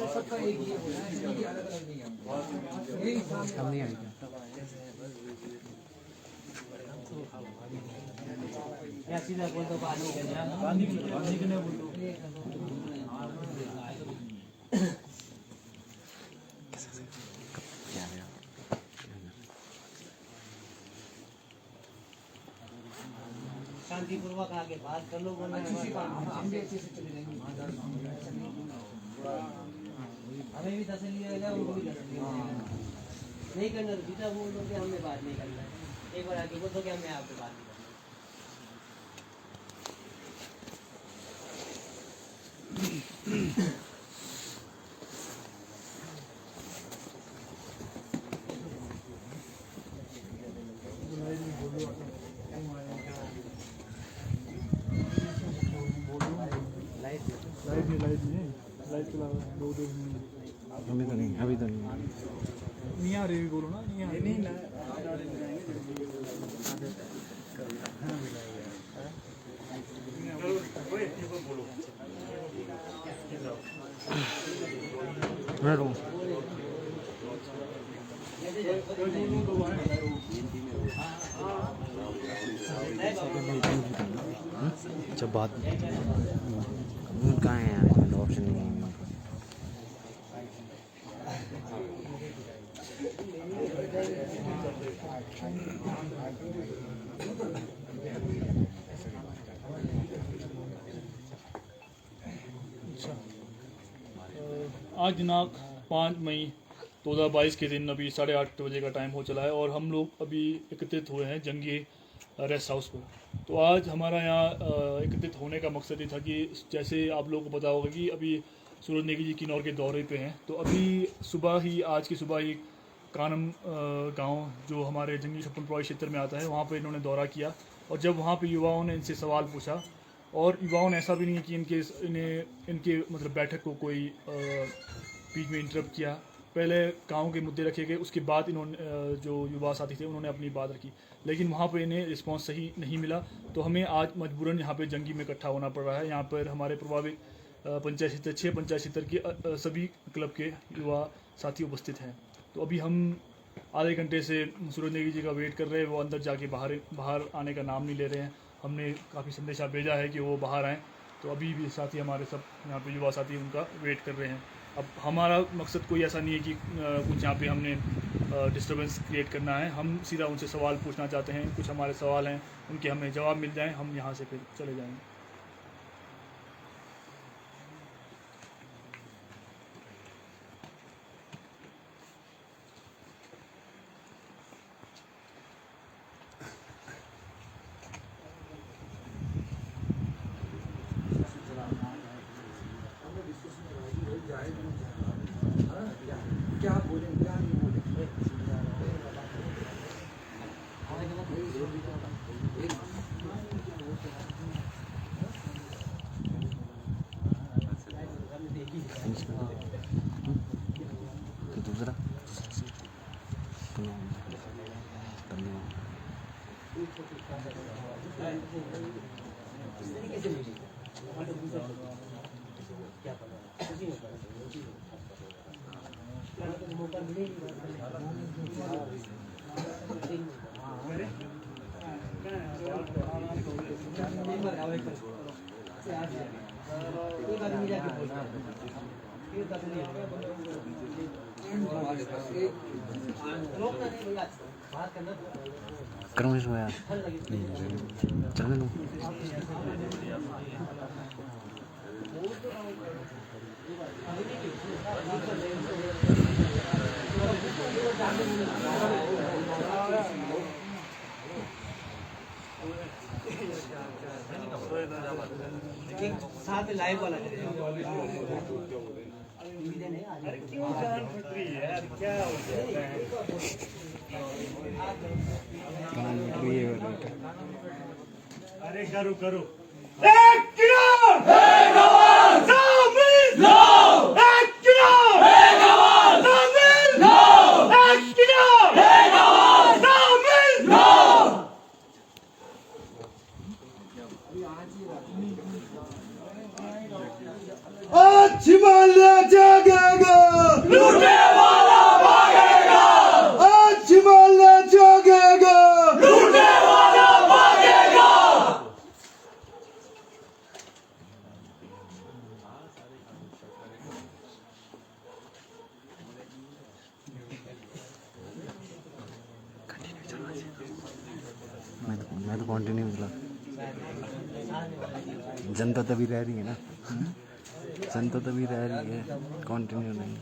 सबका एक ही है, अलग अलग नहीं है। हम नहीं आएंगे या सीधा बोल दो पानी के लिए बोल दो। शांतिपूर्वक आगे बात कर लो, हम भी अच्छे से चले जाएंगे। हमें भी तसल्ली रहेगा, उनको भी तसल्ली रहेगा। नहीं करना तो सीधा बोल दो कि हमें बात नहीं करना है। एक बार आगे बोल दो कि हमें आपसे बात नहीं करना। अभी तो नहीं आ रही, बोलो ना नहीं आ रही। नहीं जब बात कहाँ है यार, ऑप्शन नहीं है। आज दिनांक 5 मई 2022 के दिन अभी 8:30 बजे का टाइम हो चला है और हम लोग अभी एकत्रित हुए हैं जंगी रेस्ट हाउस पर। तो आज हमारा यहाँ एकत्रित होने का मकसद ये था कि जैसे आप लोगों को पता होगा कि अभी सूरज नेगी जी किन्नौर के दौरे पे हैं। तो अभी आज की सुबह ही कानम गांव जो हमारे जंगी छप्पन क्षेत्र में आता है, वहाँ पे इन्होंने दौरा किया और जब वहाँ पे युवाओं ने इनसे सवाल पूछा, और युवाओं ने ऐसा भी नहीं है कि इनके मतलब बैठक को कोई बीच में इंटरप्ट किया। पहले गांव के मुद्दे रखे गए, उसके बाद इन्होंने जो युवा साथी थे उन्होंने अपनी बात रखी, लेकिन वहाँ पर इन्हें रिस्पांस सही नहीं मिला। तो हमें आज मजबूरन यहाँ पे जंगी में इकट्ठा होना पड़ रहा है। यहाँ पर हमारे प्रभावित पंचायत क्षेत्र 6 पंचायत क्षेत्र के सभी क्लब के युवा साथी उपस्थित हैं। तो अभी हम आधे घंटे से सूरज नेगी जी का वेट कर रहे हैं। वो अंदर जाके बाहर आने का नाम नहीं ले रहे हैं। हमने काफ़ी संदेशा भेजा है कि वो बाहर आएँ। तो अभी भी साथी हमारे सब यहाँ पे युवा साथी उनका वेट कर रहे हैं। अब हमारा मकसद कोई ऐसा नहीं है कि कुछ यहाँ पे हमने डिस्टर्बेंस क्रिएट करना है। हम सीधा उनसे सवाल पूछना चाहते हैं। कुछ हमारे सवाल हैं, उनके हमें जवाब मिल जाएँ, हम यहाँ से फिर चले जाएँगे। क्या बोलें क्या नहीं बोलें। तो दूसरा मौका मिलेगा करूँ इसमें यार, चलने दो। साथ में लाइव वाला क्यों जान फट रही है यार, क्या हो गया है? अरे करो करो। एक किनार एक आवाज शामिल लो, एक किनार एक आवाज शामिल लो, एक किनार एक आवाज शामिल लो। आज हिमालय जागेगा, लूटने वाला भागेगा, आज हिमालय जागेगा, लूटने वाला भागेगा। मैं तो कंटिन्यू मतलब जनता तभी रह रही है ना, जनता तभी रह रही है, कंटिन्यू नहीं।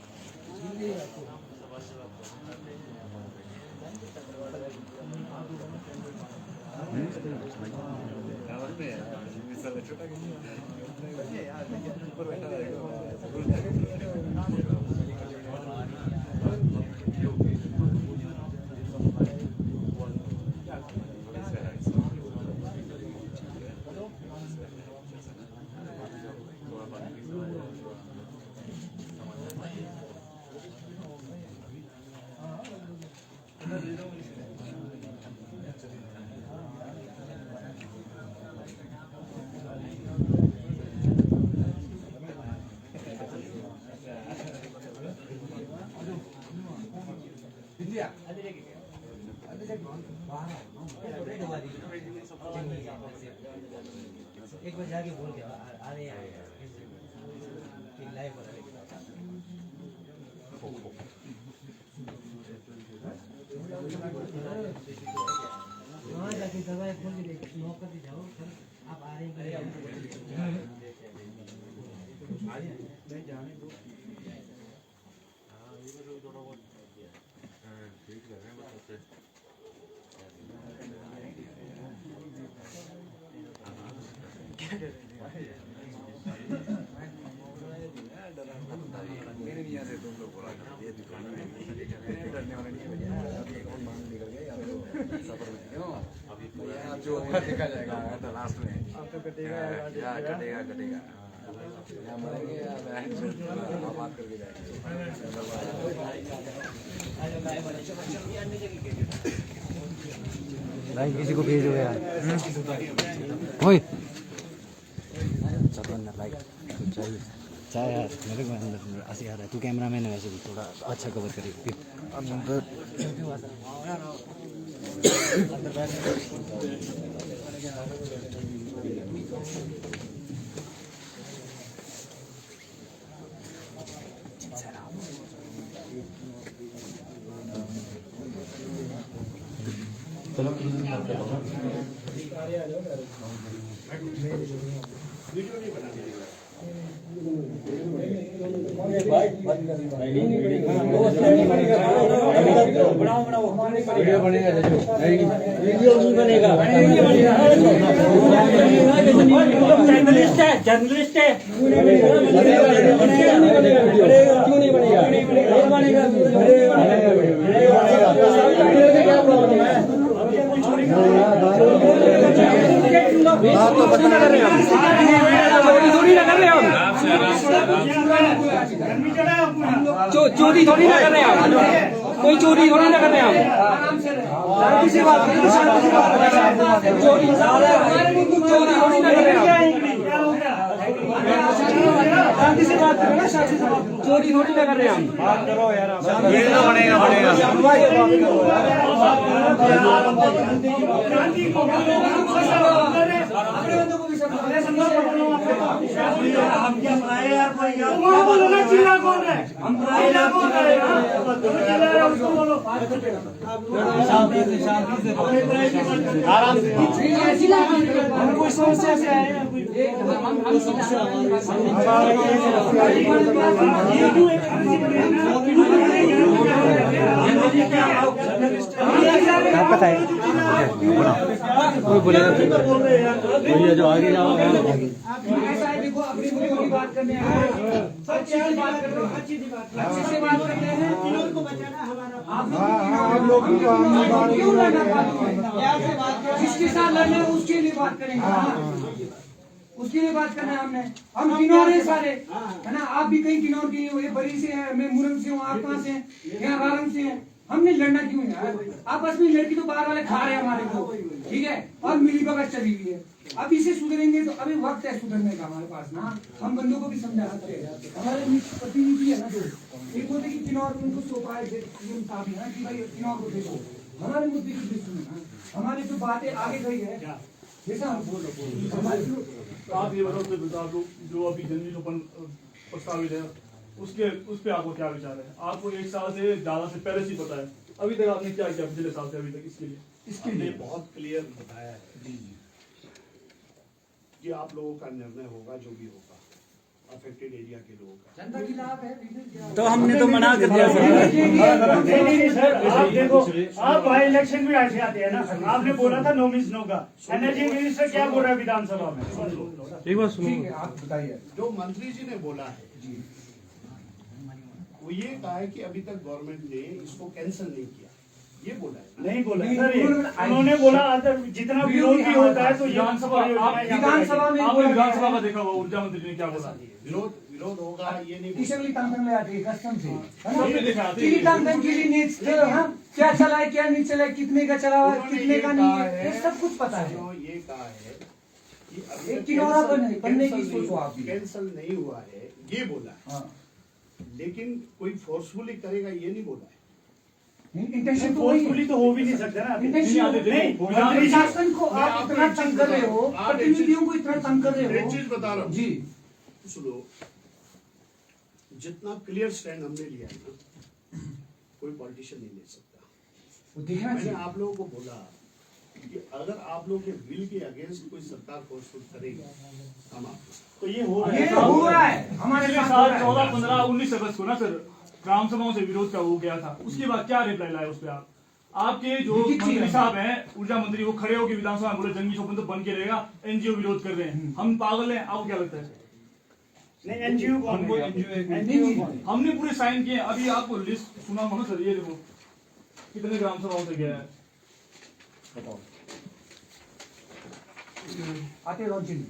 एक बार जाके बोल के आ रहे हैं लाइव हो रहा है। वहाँ जाके दवाई खोल के मौका भी जाओ, आप आ रहे हैं। जो देखा जाएगा तो लास्ट में आपको कटेगा कटेगा कटेगा या मरेंगे या बात करके जाएंगे। भाई किसी को भेजो यार। ओए चल ना लाइक चाहिए चाहे यार, मेरे को अंदर ऐसे आ रहा है। तू कैमरामैन है वैसे भी, थोड़ा अच्छा कवर करेगी फिर अंदर। वीडियो बनेगा, वीडियो नहीं बनेगा, जर्नलिस्ट है, जर्नलिस्ट है, क्यों नहीं बनेगा? बात तो बता रहे हैं, चोरी थोड़ी ना कर रहे हैं हम, चोरी थोड़ी ना कर रहे हैं हम, कोई चोरी थोड़ी ना कर रहे हैं हम। शांति से बात करें, शांति से बात करें, चोरी थोड़ी ना कर रहे हैं हम, शांति से बात करें ना, शांति से चोरी थोड़ी ना कर रहे हैं हम। बात करो यार, बनेगा बनेगा हम क्या पराए यार, कोई बोलो ना, चिल्ला कौन है? हम पराए यार बोल रहे हैं, उसको बोलो शांति से आराम से। हम कोई समस्या से आए हैं, पता है कोई बोलेगा जो आगे जाओ ऐसा है, देखो अपनी मुझे बात करने आए हैं, अच्छी से बात कर रहे हैं, अच्छी से बात करते हैं, किन्हों को बचाना हमारा, आप लोग क्यों लड़ना पाते हैं? जिसके साथ लड़ना है उसके लिए बात करेंगे, उसके लिए बात करना है हमने। हम किन्नौर हैं सारे, है ना? आप भी कहीं किन्नौर के हो, ये बरी से है, मैं मुरंग से हूँ, आप कहाँ से हैं? यहाँ रारंग से हैं। हमने लड़ना क्यों है? आपस में लड़की तो बाहर वाले खा रहे हैं हमारे को, ठीक है? और मिली भगत चली हुई है, अभी से सुधरेंगे तो अभी वक्त है सुधरने का हमारे पास ना। हम बंदों को भी समझा सकते हैं। हमारे प्रतिनिधि है ना जो एक होते कि किन्नौर में उनको सौंपा है सीएम साहब ने कि भाई किन्नौर को देखो, हमारे मुद्दे की भी सुने ना, हमारी जो बातें आगे गई है जैसा हम बोल आप ये बताओ आप लोग जो अभी जंगी ओपन प्रस्तावित है उसके उस पे आपको क्या विचार है? आपको 1 साल से ज्यादा से पहले से पता है, अभी तक आपने क्या किया पिछले साल से अभी तक इसके लिए बहुत क्लियर बताया है कि आप लोगों का निर्णय होगा जो भी होगा अफेक्टेड एरिया के लोगों का। जनता की लाभ है तो हमने तो मना कर दिया सर। आप देखो, आप भाई इलेक्शन में ऐसे आते हैं ना, आपने बोला था नो मीन्स नो का। एनर्जी मिनिस्टर क्या बोल रहा है विधानसभा में? एक बार सुनो, ठीक है आप बताइए। जो मंत्री जी ने बोला है वो ये कहा है कि अभी तक गवर्नमेंट ने इसको कैंसिल नहीं किया, ये बोला है। नहीं बोला नहीं, सर, ये उन्होंने- उन्होंने बोला अगर जितना विरोध भी होता है तो विधानसभा विधानसभा में आपने विधानसभा का देखा होगा, ऊर्जा मंत्री ने क्या बोला? विरोध होगा ये नहीं किशोरी तंगन ले आते हैं कस्टम से हमने देखा किरी तंगन के लिए नीच क्या चला है क्या नहीं चला है, कितने का चला हुआ है उन्होंने कितने ये का नहीं कहा है, ये सब कुछ पता है। जो ये कहा है कि अभी एक तक किनारा कैंसिल- बनने की कैंसिल सोचो नहीं- आप भी। कैंसिल नहीं हुआ है ये बोला है, हाँ लेकिन कोई फोर्सफुली करेगा ये नहीं बोला है। इंटेंशन तो वही फोर्सफुली है। तो हो भी नहीं सकता ना। इंटेंशन नहीं, प्रशासन को मैं आप आपको इतना एक चीज तंग कर रहे बता हो, रहा हूं। आप प्रतिनिधियों को इतना तंग कर रहे एक हो चीज बता रहा हूँ जी। सुनो, जितना क्लियर स्टैंड हमने लिया है ना कोई पॉलिटिशियन नहीं ले सकता। वो देखना मैंने चाहिए। आप लोगों को बोला कि अगर आप लोग के विल के अगेंस्ट कोई सरकार फोर्सफुल करेगी हम आप तो ये हो रहा ये है। हो रहा है हमारे पिछले साथ साल हो रहा है। 14, 15, 19 अगस्त को ना सर ग्राम सभाओं से विरोध का हो गया था, उसके बाद क्या रिप्लाई लाया उस पर आपके जो लिखित चीज मंत्री है। साहब हैं ऊर्जा मंत्री, वो खड़े होकर विधानसभा में बोले जंगी शोपन तो बन के रहेगा, एनजीओ विरोध कर रहे हैं, हम पागल हैं? आपको क्या लगता है? नहीं, एनजीओ कौन हमको है? NGO एनजीओ कौन है? हमने पूरे साइन किए, अभी आपको लिस्ट सुना होगा सर, ये देखो कितने ग्राम सभाओं से गया है। आते लॉन्चिंग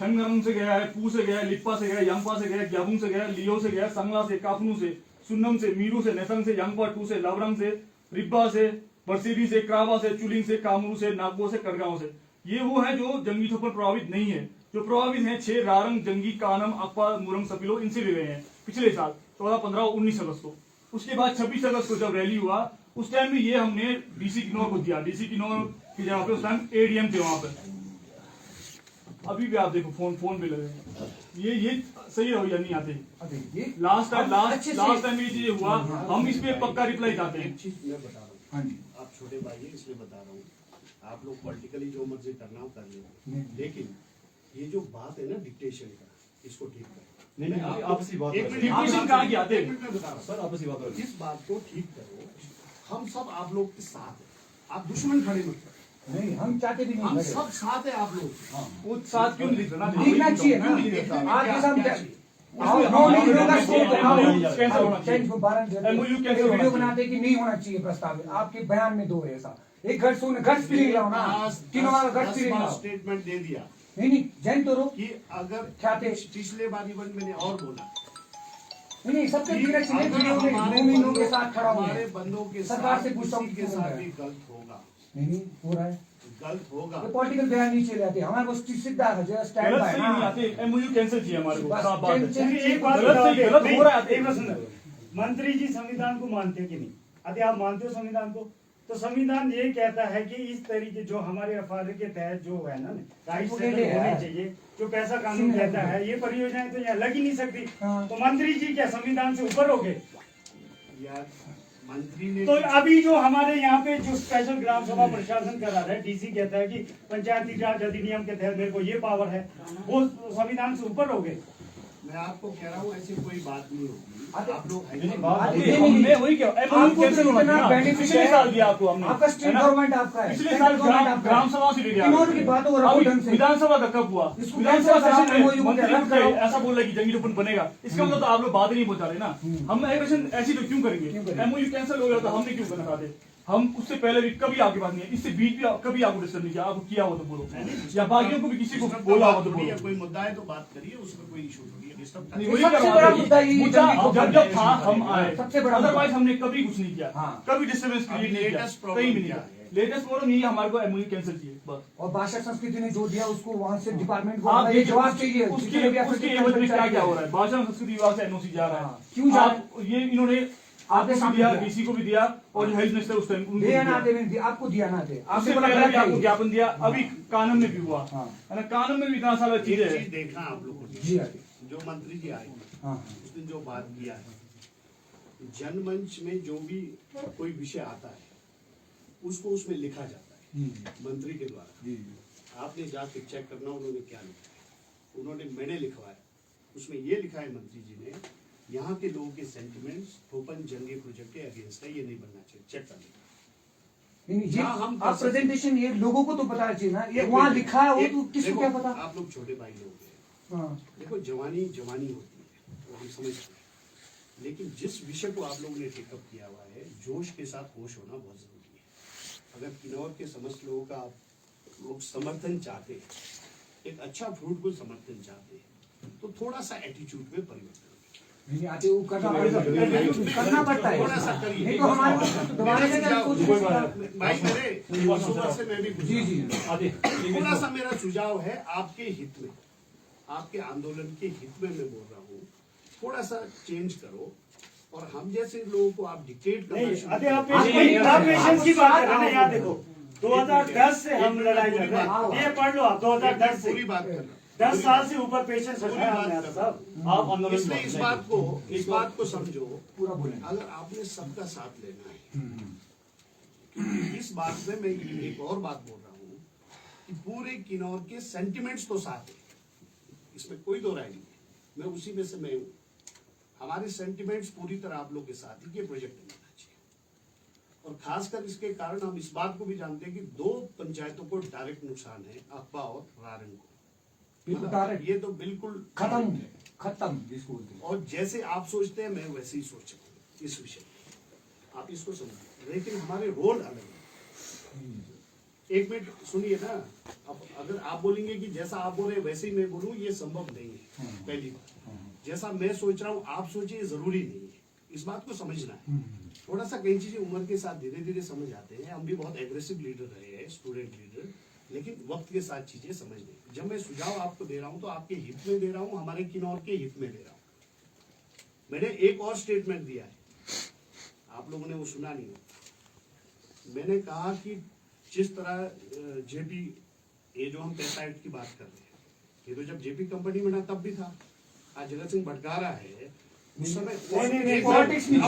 थंगरंग से गया है, पू से गया है, लिप्पा से गया है, यंगपा से गया है, ग्याबुंग से गया है, लियो से गया है, संगला से, काफनू से, सुन्नम से, मीरू से, नेसंग से, यंगपा टू से, लावरंग से, रिब्बा से, बरसीडी से, क्राबा से, चुलिंग से, कामरू से, नागबो से, कड़गांव से। ये वो है जो जंगी ठोकर प्रभावित नहीं है। जो प्रभावित है 6 रारंग, जंगी, कानम, अक्पा, मुरंग, सपिलो, इनसे भी गए हैं पिछले साल 14, 15, 19 अगस्त को। उसके बाद 26 अगस्त को जब रैली हुआ उस टाइम भी ये हमने डीसी किन्नौर को दिया। डीसी किन्नौर की जगह पे उस टाइम एडीएम थे वहां पे। अभी भी आप देखो फोन पे लगे हैं। ये सही रवैया नहीं आते। अभी ये लास्ट अच्छे से- टाइम ये चीज हुआ, हम इस पे पक्का रिप्लाई चाहते हैं। एक चीज मैं बता रहा हूँ, हाँ जी आप छोटे भाई हैं इसलिए बता रहा हूँ, आप लोग पॉलिटिकली जो मर्जी करना हो कर लेंगे, लेकिन ये जो बात है ना डिक्टेशन का, इसको ठीक करो। नहीं, नहीं, आपसी बात एक है। मिनट डिक्टेशन कहाँ की आते हैं? एक मिनट में बता रहा हूँ। सर आपसी बात है। इस बात को ठीक करो, हम सब आप लोग के साथ हैं, आप दुश्मन खड़े मत करो, नहीं हम चाहते भी हम नहीं सब साथ हैं आप लोग। वो साथ क्यों नहीं दिख रहा? दिखना चाहिए ना क्यों नहीं दिख रहा? आज जैसा हम क्या चाहिए? आओ, नो नहीं होगा स्टेट बनाओ। कैंसिल होना चाहिए। चेंज को 12 MOU कैंसिल होना वीडियो चाहिए। बनाते कि नहीं होना चाहिए प्रस्ताव, आपके बयान में दो है ऐसा। एक घर सुन घर फीलिंग लाओ ना, किन्नौर घर फीलिंग लाओ। स्टेटमेंट दे दिया नहीं जैन तो रो कि अगर क्या थे? पिछले बार इवन मैंने और बोला नहीं सबके डायरेक्ट में अगर वीडियो में हमारे नोमिनों के बंदों- साथ खड़ा हुआ हमारे है। बंदों के सरकार साथ से पूछता हूँ किसी के क्यों हो साथ रहा भी है? गलत होगा, नहीं हो रहा है। गलत होगा। ये पॉलिटिकल बयान नहीं चले जाते हमारे को सीधा है जो स्टैंड गलत बाय सही नहीं आते, एमओयू कैंसिल चाहिए हमारे को, बस साफ बात है। चेंज- एक बात गलत बताओ, सही गलत नहीं, हो रहा है। एक बात सुनो, मंत्री जी संविधान को मानते हो कि नहीं? यदि आप मानते हो संविधान को, तो संविधान ये कहता है कि इस तरीके जो हमारे अफादे के तहत जो है ना राइट वो सेटल कहते हैं। होने चाहिए, जो पैसा कानून कहता है, ये परियोजनाएं तो यहाँ लग ही नहीं सकती। हाँ। तो मंत्री जी क्या संविधान से ऊपर हो गए? यार मंत्री ने तो अभी जो हमारे यहाँ पे जो स्पेशल ग्राम सभा प्रशासन करा रहा है, डीसी कहता है कि पंचायती राज अधिनियम के तहत मेरे को ये पावर है, वो संविधान से ऊपर हो गए। मैं आपको कह रहा हूँ ऐसी कोई बात नहीं होगी। आते- आप लोग हमने वही क्या एमओयू आपको कैंसिल होना कितना चाहिए ना। benefit पिछले है? साल दिया आपको हमने, आपका स्टेट है ना? गवर्नमेंट आपका है, पिछले सेंट्रल साल गवर्नमेंट आपका ग्राम है। सभा से लिया किन्नौर की बातों को रखो ढंग से। विधानसभा का कब हुआ? इसको विधानसभा कैंसिल सेशन कराओ, में MOU मंत्री रद्द क्या कराओ। ऐसा बोल रहा है कि जंगी टोपन बनेगा, इसका मतलब तो आप लोग बात ही नहीं पहुंचा रहे ना। हम एग्रेशन ऐसी तो क्यों करेंगे? एमओयू कैंसिल हो गया तो हमने क्यों करना चाहते? हम उससे पहले भी कभी आपके पास नहीं है, इससे बीच भी कभी आपको डिस्टर्ब नहीं किया, आपको किया हो तो बोलो, या बाकियों को भी किसी को बोला हो तो बोलो। कोई मुद्दा है तो बात करिए, उसमें कोई इशू थोड़ी है, डिस्टर्ब नहीं, कर वही सबसे करवा बड़ा रहे हैं। मुद्दा ये मुद्दा जंगी को जब था हम आए, सबसे बड़ा अदरवाइज हमने कभी कुछ नहीं किया, हाँ। कभी डिस्टर्बेंस क्रिएट नहीं किया, लेटेस्ट कहीं भी प्रॉब्लम नहीं क्या किया। है? लेटेस्ट प्रॉब्लम यही हमारे को एमओयू कैंसिल चाहिए बस। और भाषा संस्कृति ने जो दिया उसको वहाँ से डिपार्टमेंट को आप हमारा ये जवाब चाहिए। जितने भी उसकी एवज में क्या क्या हो रहा है? भाषा संस्कृति विभाग से एनओसी जा रहा है, क्यों जा रहा है? आप ये इन्होंने आपको भी दिया, डीसी को भी दिया और हेल्थ मिनिस्टर उस टाइम उनको दे या ना दिया। दे नहीं दिया, आपको दिया ना दे, आपसे उससे बोला पहले भी गलत आपको है। ज्ञापन दिया, अभी कानून में भी हुआ हाँ। है ना, कानून में भी इतना सारा चीजें एक है। चीज देखना आप लोग को, जी आगे। जो मंत्री जी आए हाँ उस दिन जो बात किया है, जनमंच में जो भी कोई विषय आता है उसको उसमें लिखा जाता है मंत्री के द्वारा। आपने जाके चेक करना उन्होंने क्या लिखा है। उन्होंने मैंने लिखवाया, उसमें ये लिखा है मंत्री जी ने, यहाँ के लोगों के सेंटिमेंट्स थोपन जंगे प्रोजेक्ट के अगेंस्ट है, ये नहीं बनना चाहिए, चेक कर लेना। नहीं, ये हाँ, हम आप प्रेजेंटेशन ये लोगों को तो पता चाहिए ना, ये वहाँ लिखा है वो तो किसको देखो, क्या पता। आप लोग छोटे भाई लोग हैं, हाँ देखो जवानी जवानी होती है वो हम समझते हैं, लेकिन जिस विषय को आप लोगों ने टेकअप किया हुआ है, जोश के साथ होश होना बहुत जरूरी है। अगर किन्नौर के समस्त लोगों का लोग समर्थन चाहते हैं, एक अच्छा फ्रूटफुल समर्थन चाहते हैं, तो थोड़ा सा एटीट्यूड में परिवर्तन नहीं आते वो करना पड़ता है। थोड़ा सा करिए। नहीं तो हमारे को दबाने का क्या सोच। भाई मेरे सुबह से मैं भी जी जी थोड़ा सा मेरा सुझाव है आपके हित में, आपके आंदोलन के हित में मैं बोल रहा हूँ, थोड़ा सा चेंज करो। और हम जैसे लोगों को आप डिक्टेट करना शुरू अरे आप करो। पेशेंस की बात कर रहे हैं, यहाँ देखो 2010 से हम लड़ाई लड़ रहे हैं, ये पढ़ लो आप 2010 से पूरी बात करना, 10 साल से ऊपर पेशेंस रखा है हमने सब। आप आंदोलन इसलिए इस बात को समझो, पूरा बोले। अगर आपने सबका साथ लेना है, क्योंकि इस बात में मैं एक और बात बोल रहा हूँ कि पूरे किन्नौर के सेंटिमेंट्स तो साथ है, इसमें कोई दो राय नहीं है, मैं उसी में से मैं हूँ। हमारे सेंटिमेंट्स पूरी तरह आप लोग के साथ ही, ये प्रोजेक्ट नहीं होना चाहिए। और खासकर इसके कारण हम इस बात को भी जानते हैं कि 2 पंचायतों को डायरेक्ट नुकसान है, अकबा और रारंग को। बिल्कुल डायरेक्ट ये तो बिल्कुल खत्म जिसको बोलते हैं। और जैसे आप सोचते हैं मैं वैसे ही सोच सकता हूँ इस विषय में, आप इसको समझिए। लेकिन हमारे रोल अलग है। एक मिनट सुनिए ना, अब अगर आप बोलेंगे कि जैसा आप बोल रहे हैं वैसे ही मैं बोलूँ, ये संभव नहीं है। पहली बात, जैसा मैं सोच रहा हूँ आप सोचिए, जरूरी नहीं है, इस बात को समझना है। थोड़ा सा कई चीजें उम्र के साथ धीरे धीरे समझ आते हैं। हम भी बहुत एग्रेसिव लीडर रहे हैं, स्टूडेंट लीडर, लेकिन वक्त के साथ चीजें समझ नहीं। जब मैं सुझाव आपको दे रहा हूं तो आपके हित में दे रहा हूं, हमारे किन्नौर के हित में दे रहा हूं। मैंने एक और स्टेटमेंट दिया है, आप लोगों ने वो सुना नहीं हो। मैंने कहा कि जिस तरह जेपी, ये जो हम पैसा एक्ट की बात कर रहे हैं, ये तो जब जेपी कंपनी बना तब भी था। आज जगत सिंह भटकारा है, उस समय पॉलिटिक्स नहीं।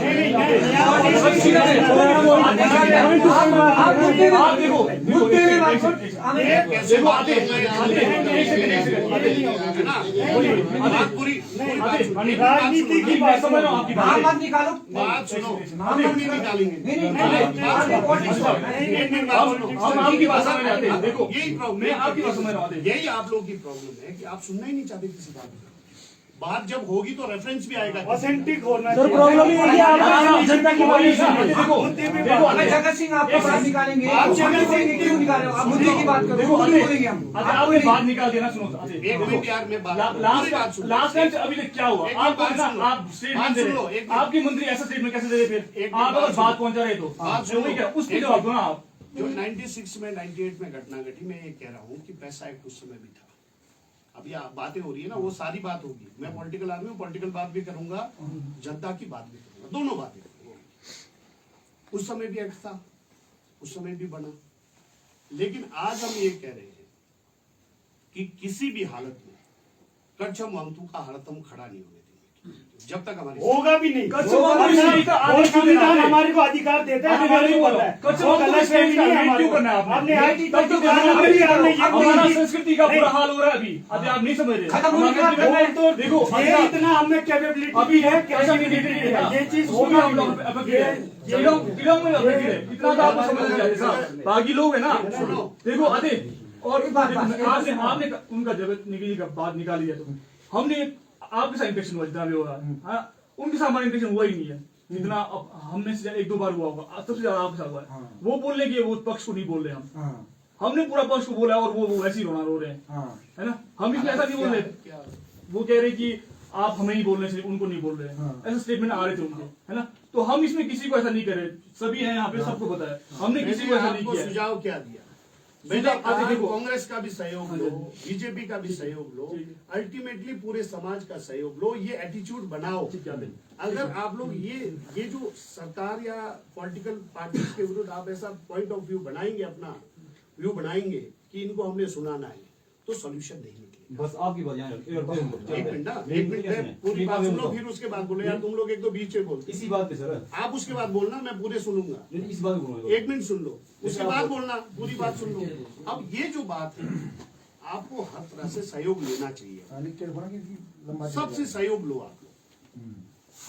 राजनीति की बात समझ रहा हूँ आपकी नाम मत निकालो, बात सुनो, नाम मत नहीं निकालेंगे। हम आपकी बात समझ रहे हैं। देखो यही प्रॉब्लम, मैं आपकी बात समझ रहा हूँ। यही आप लोगों की प्रॉब्लम है कि आप सुनना ही नहीं चाहते किसी बात जब होगी तो रेफरेंस भी आएगा। ऑथेंटिक होना सर प्रॉब्लम ये है कि आप जनता की बात देखो अगर जगत सिंह आपकी बात निकालेंगे, आप जगत सिंह क्यों निकाले? आप मुद्दे की बात करो, मुद्दे बोलेंगे हम। आपने बात निकाल दिया ना, सुनो। एक मिनट यार, मैं लास्ट टाइम अभी तक क्या हुआ? आप आप स्टेटमेंट दे रहे, आपकी मंत्री ऐसा स्टेटमेंट कैसे दे रहे? फिर आप अगर बात पहुंचा रहे तो उसकी जवाब दो ना आप। जो 96 में 98 में घटना घटी, मैं ये कह रहा हूँ कि पैसा एक्ट उस समय भी था। अभी बातें हो रही है ना, वो सारी बात होगी। मैं पॉलिटिकल आदमी हूँ, पॉलिटिकल बात भी करूंगा, जनता की बात भी करूंगा, दोनों बातें करूंगा। उस समय भी एक्ट था, उस समय भी बना। लेकिन आज हम ये कह रहे हैं कि किसी भी हालत में कच्छम वंतु का हालत हम खड़ा नहीं होने देंगे, जब तक हमारी होगा भी नहीं। और संविधान हमारे को अधिकार देता है, हमारे को पता है। वो गलत फहमी नहीं है हमारे को। आपने हमारा संस्कृति का बुरा हाल हो रहा है अभी आप नहीं समझ रहे। खत्म होने के बाद तो देखो ये इतना हमें कैपेबिलिटी अभी है, कैसा ये चीज वो भी हम लोग इतना तो आपको समझ नहीं आता। बाकी लोग है ना, देखो आते और आपने उनका जगत निकली का बात निकाली है, तो हमने आपके साथ इन्फेक्शन हुआ जितना भी होगा, उनके साथ हमारा इन्फेक्शन हुआ ही नहीं है जितना हमने से 1-2 बार हुआ होगा, सबसे ज्यादा आपके साथ हुआ है। वो बोलने के वो पक्ष को नहीं बोल रहे हम, हमने पूरा पक्ष को बोला और वो वैसे ही रो रहे हैं, है ना। हम इसमें ऐसा नहीं बोल रहे। वो कह रहे कि आप हमें ही बोलने से उनको नहीं बोल रहे हैं, ऐसे स्टेटमेंट आ रहे थे उनके, है ना। तो हम इसमें किसी को ऐसा नहीं करे, सभी हैं यहाँ पे, सबको पता है, हमने किसी को ऐसा नहीं आपको किया। सुझाव क्या दिया? मैंने सुझाव कहा देखो, कांग्रेस का भी सहयोग लो, बीजेपी का भी सहयोग लो, अल्टीमेटली पूरे समाज का सहयोग लो, ये एटीट्यूड बनाओ। अगर आप लोग ये जो सरकार या पॉलिटिकल पार्टीज के विरुद्ध आप ऐसा पॉइंट ऑफ व्यू बनाएंगे, अपना व्यू बनाएंगे कि इनको हमने सुनाना है, तो सोल्यूशन नहीं निकलेगा। बस आपकी बात यहाँ एक मिनट ना, एक मिनट में पूरी बात सुन लो, फिर उसके बाद बोलो। यार तुम लोग एक तो बीच में बोलते, इसी बात पे सर, आप उसके बाद बोलना, मैं पूरे सुनूंगा। इस बात पे एक मिनट सुन लो, उसके बाद बोलना, पूरी बात सुन लो। अब ये जो बात है, आपको हर तरह से सहयोग लेना चाहिए, सबसे सहयोग लो आप लोग।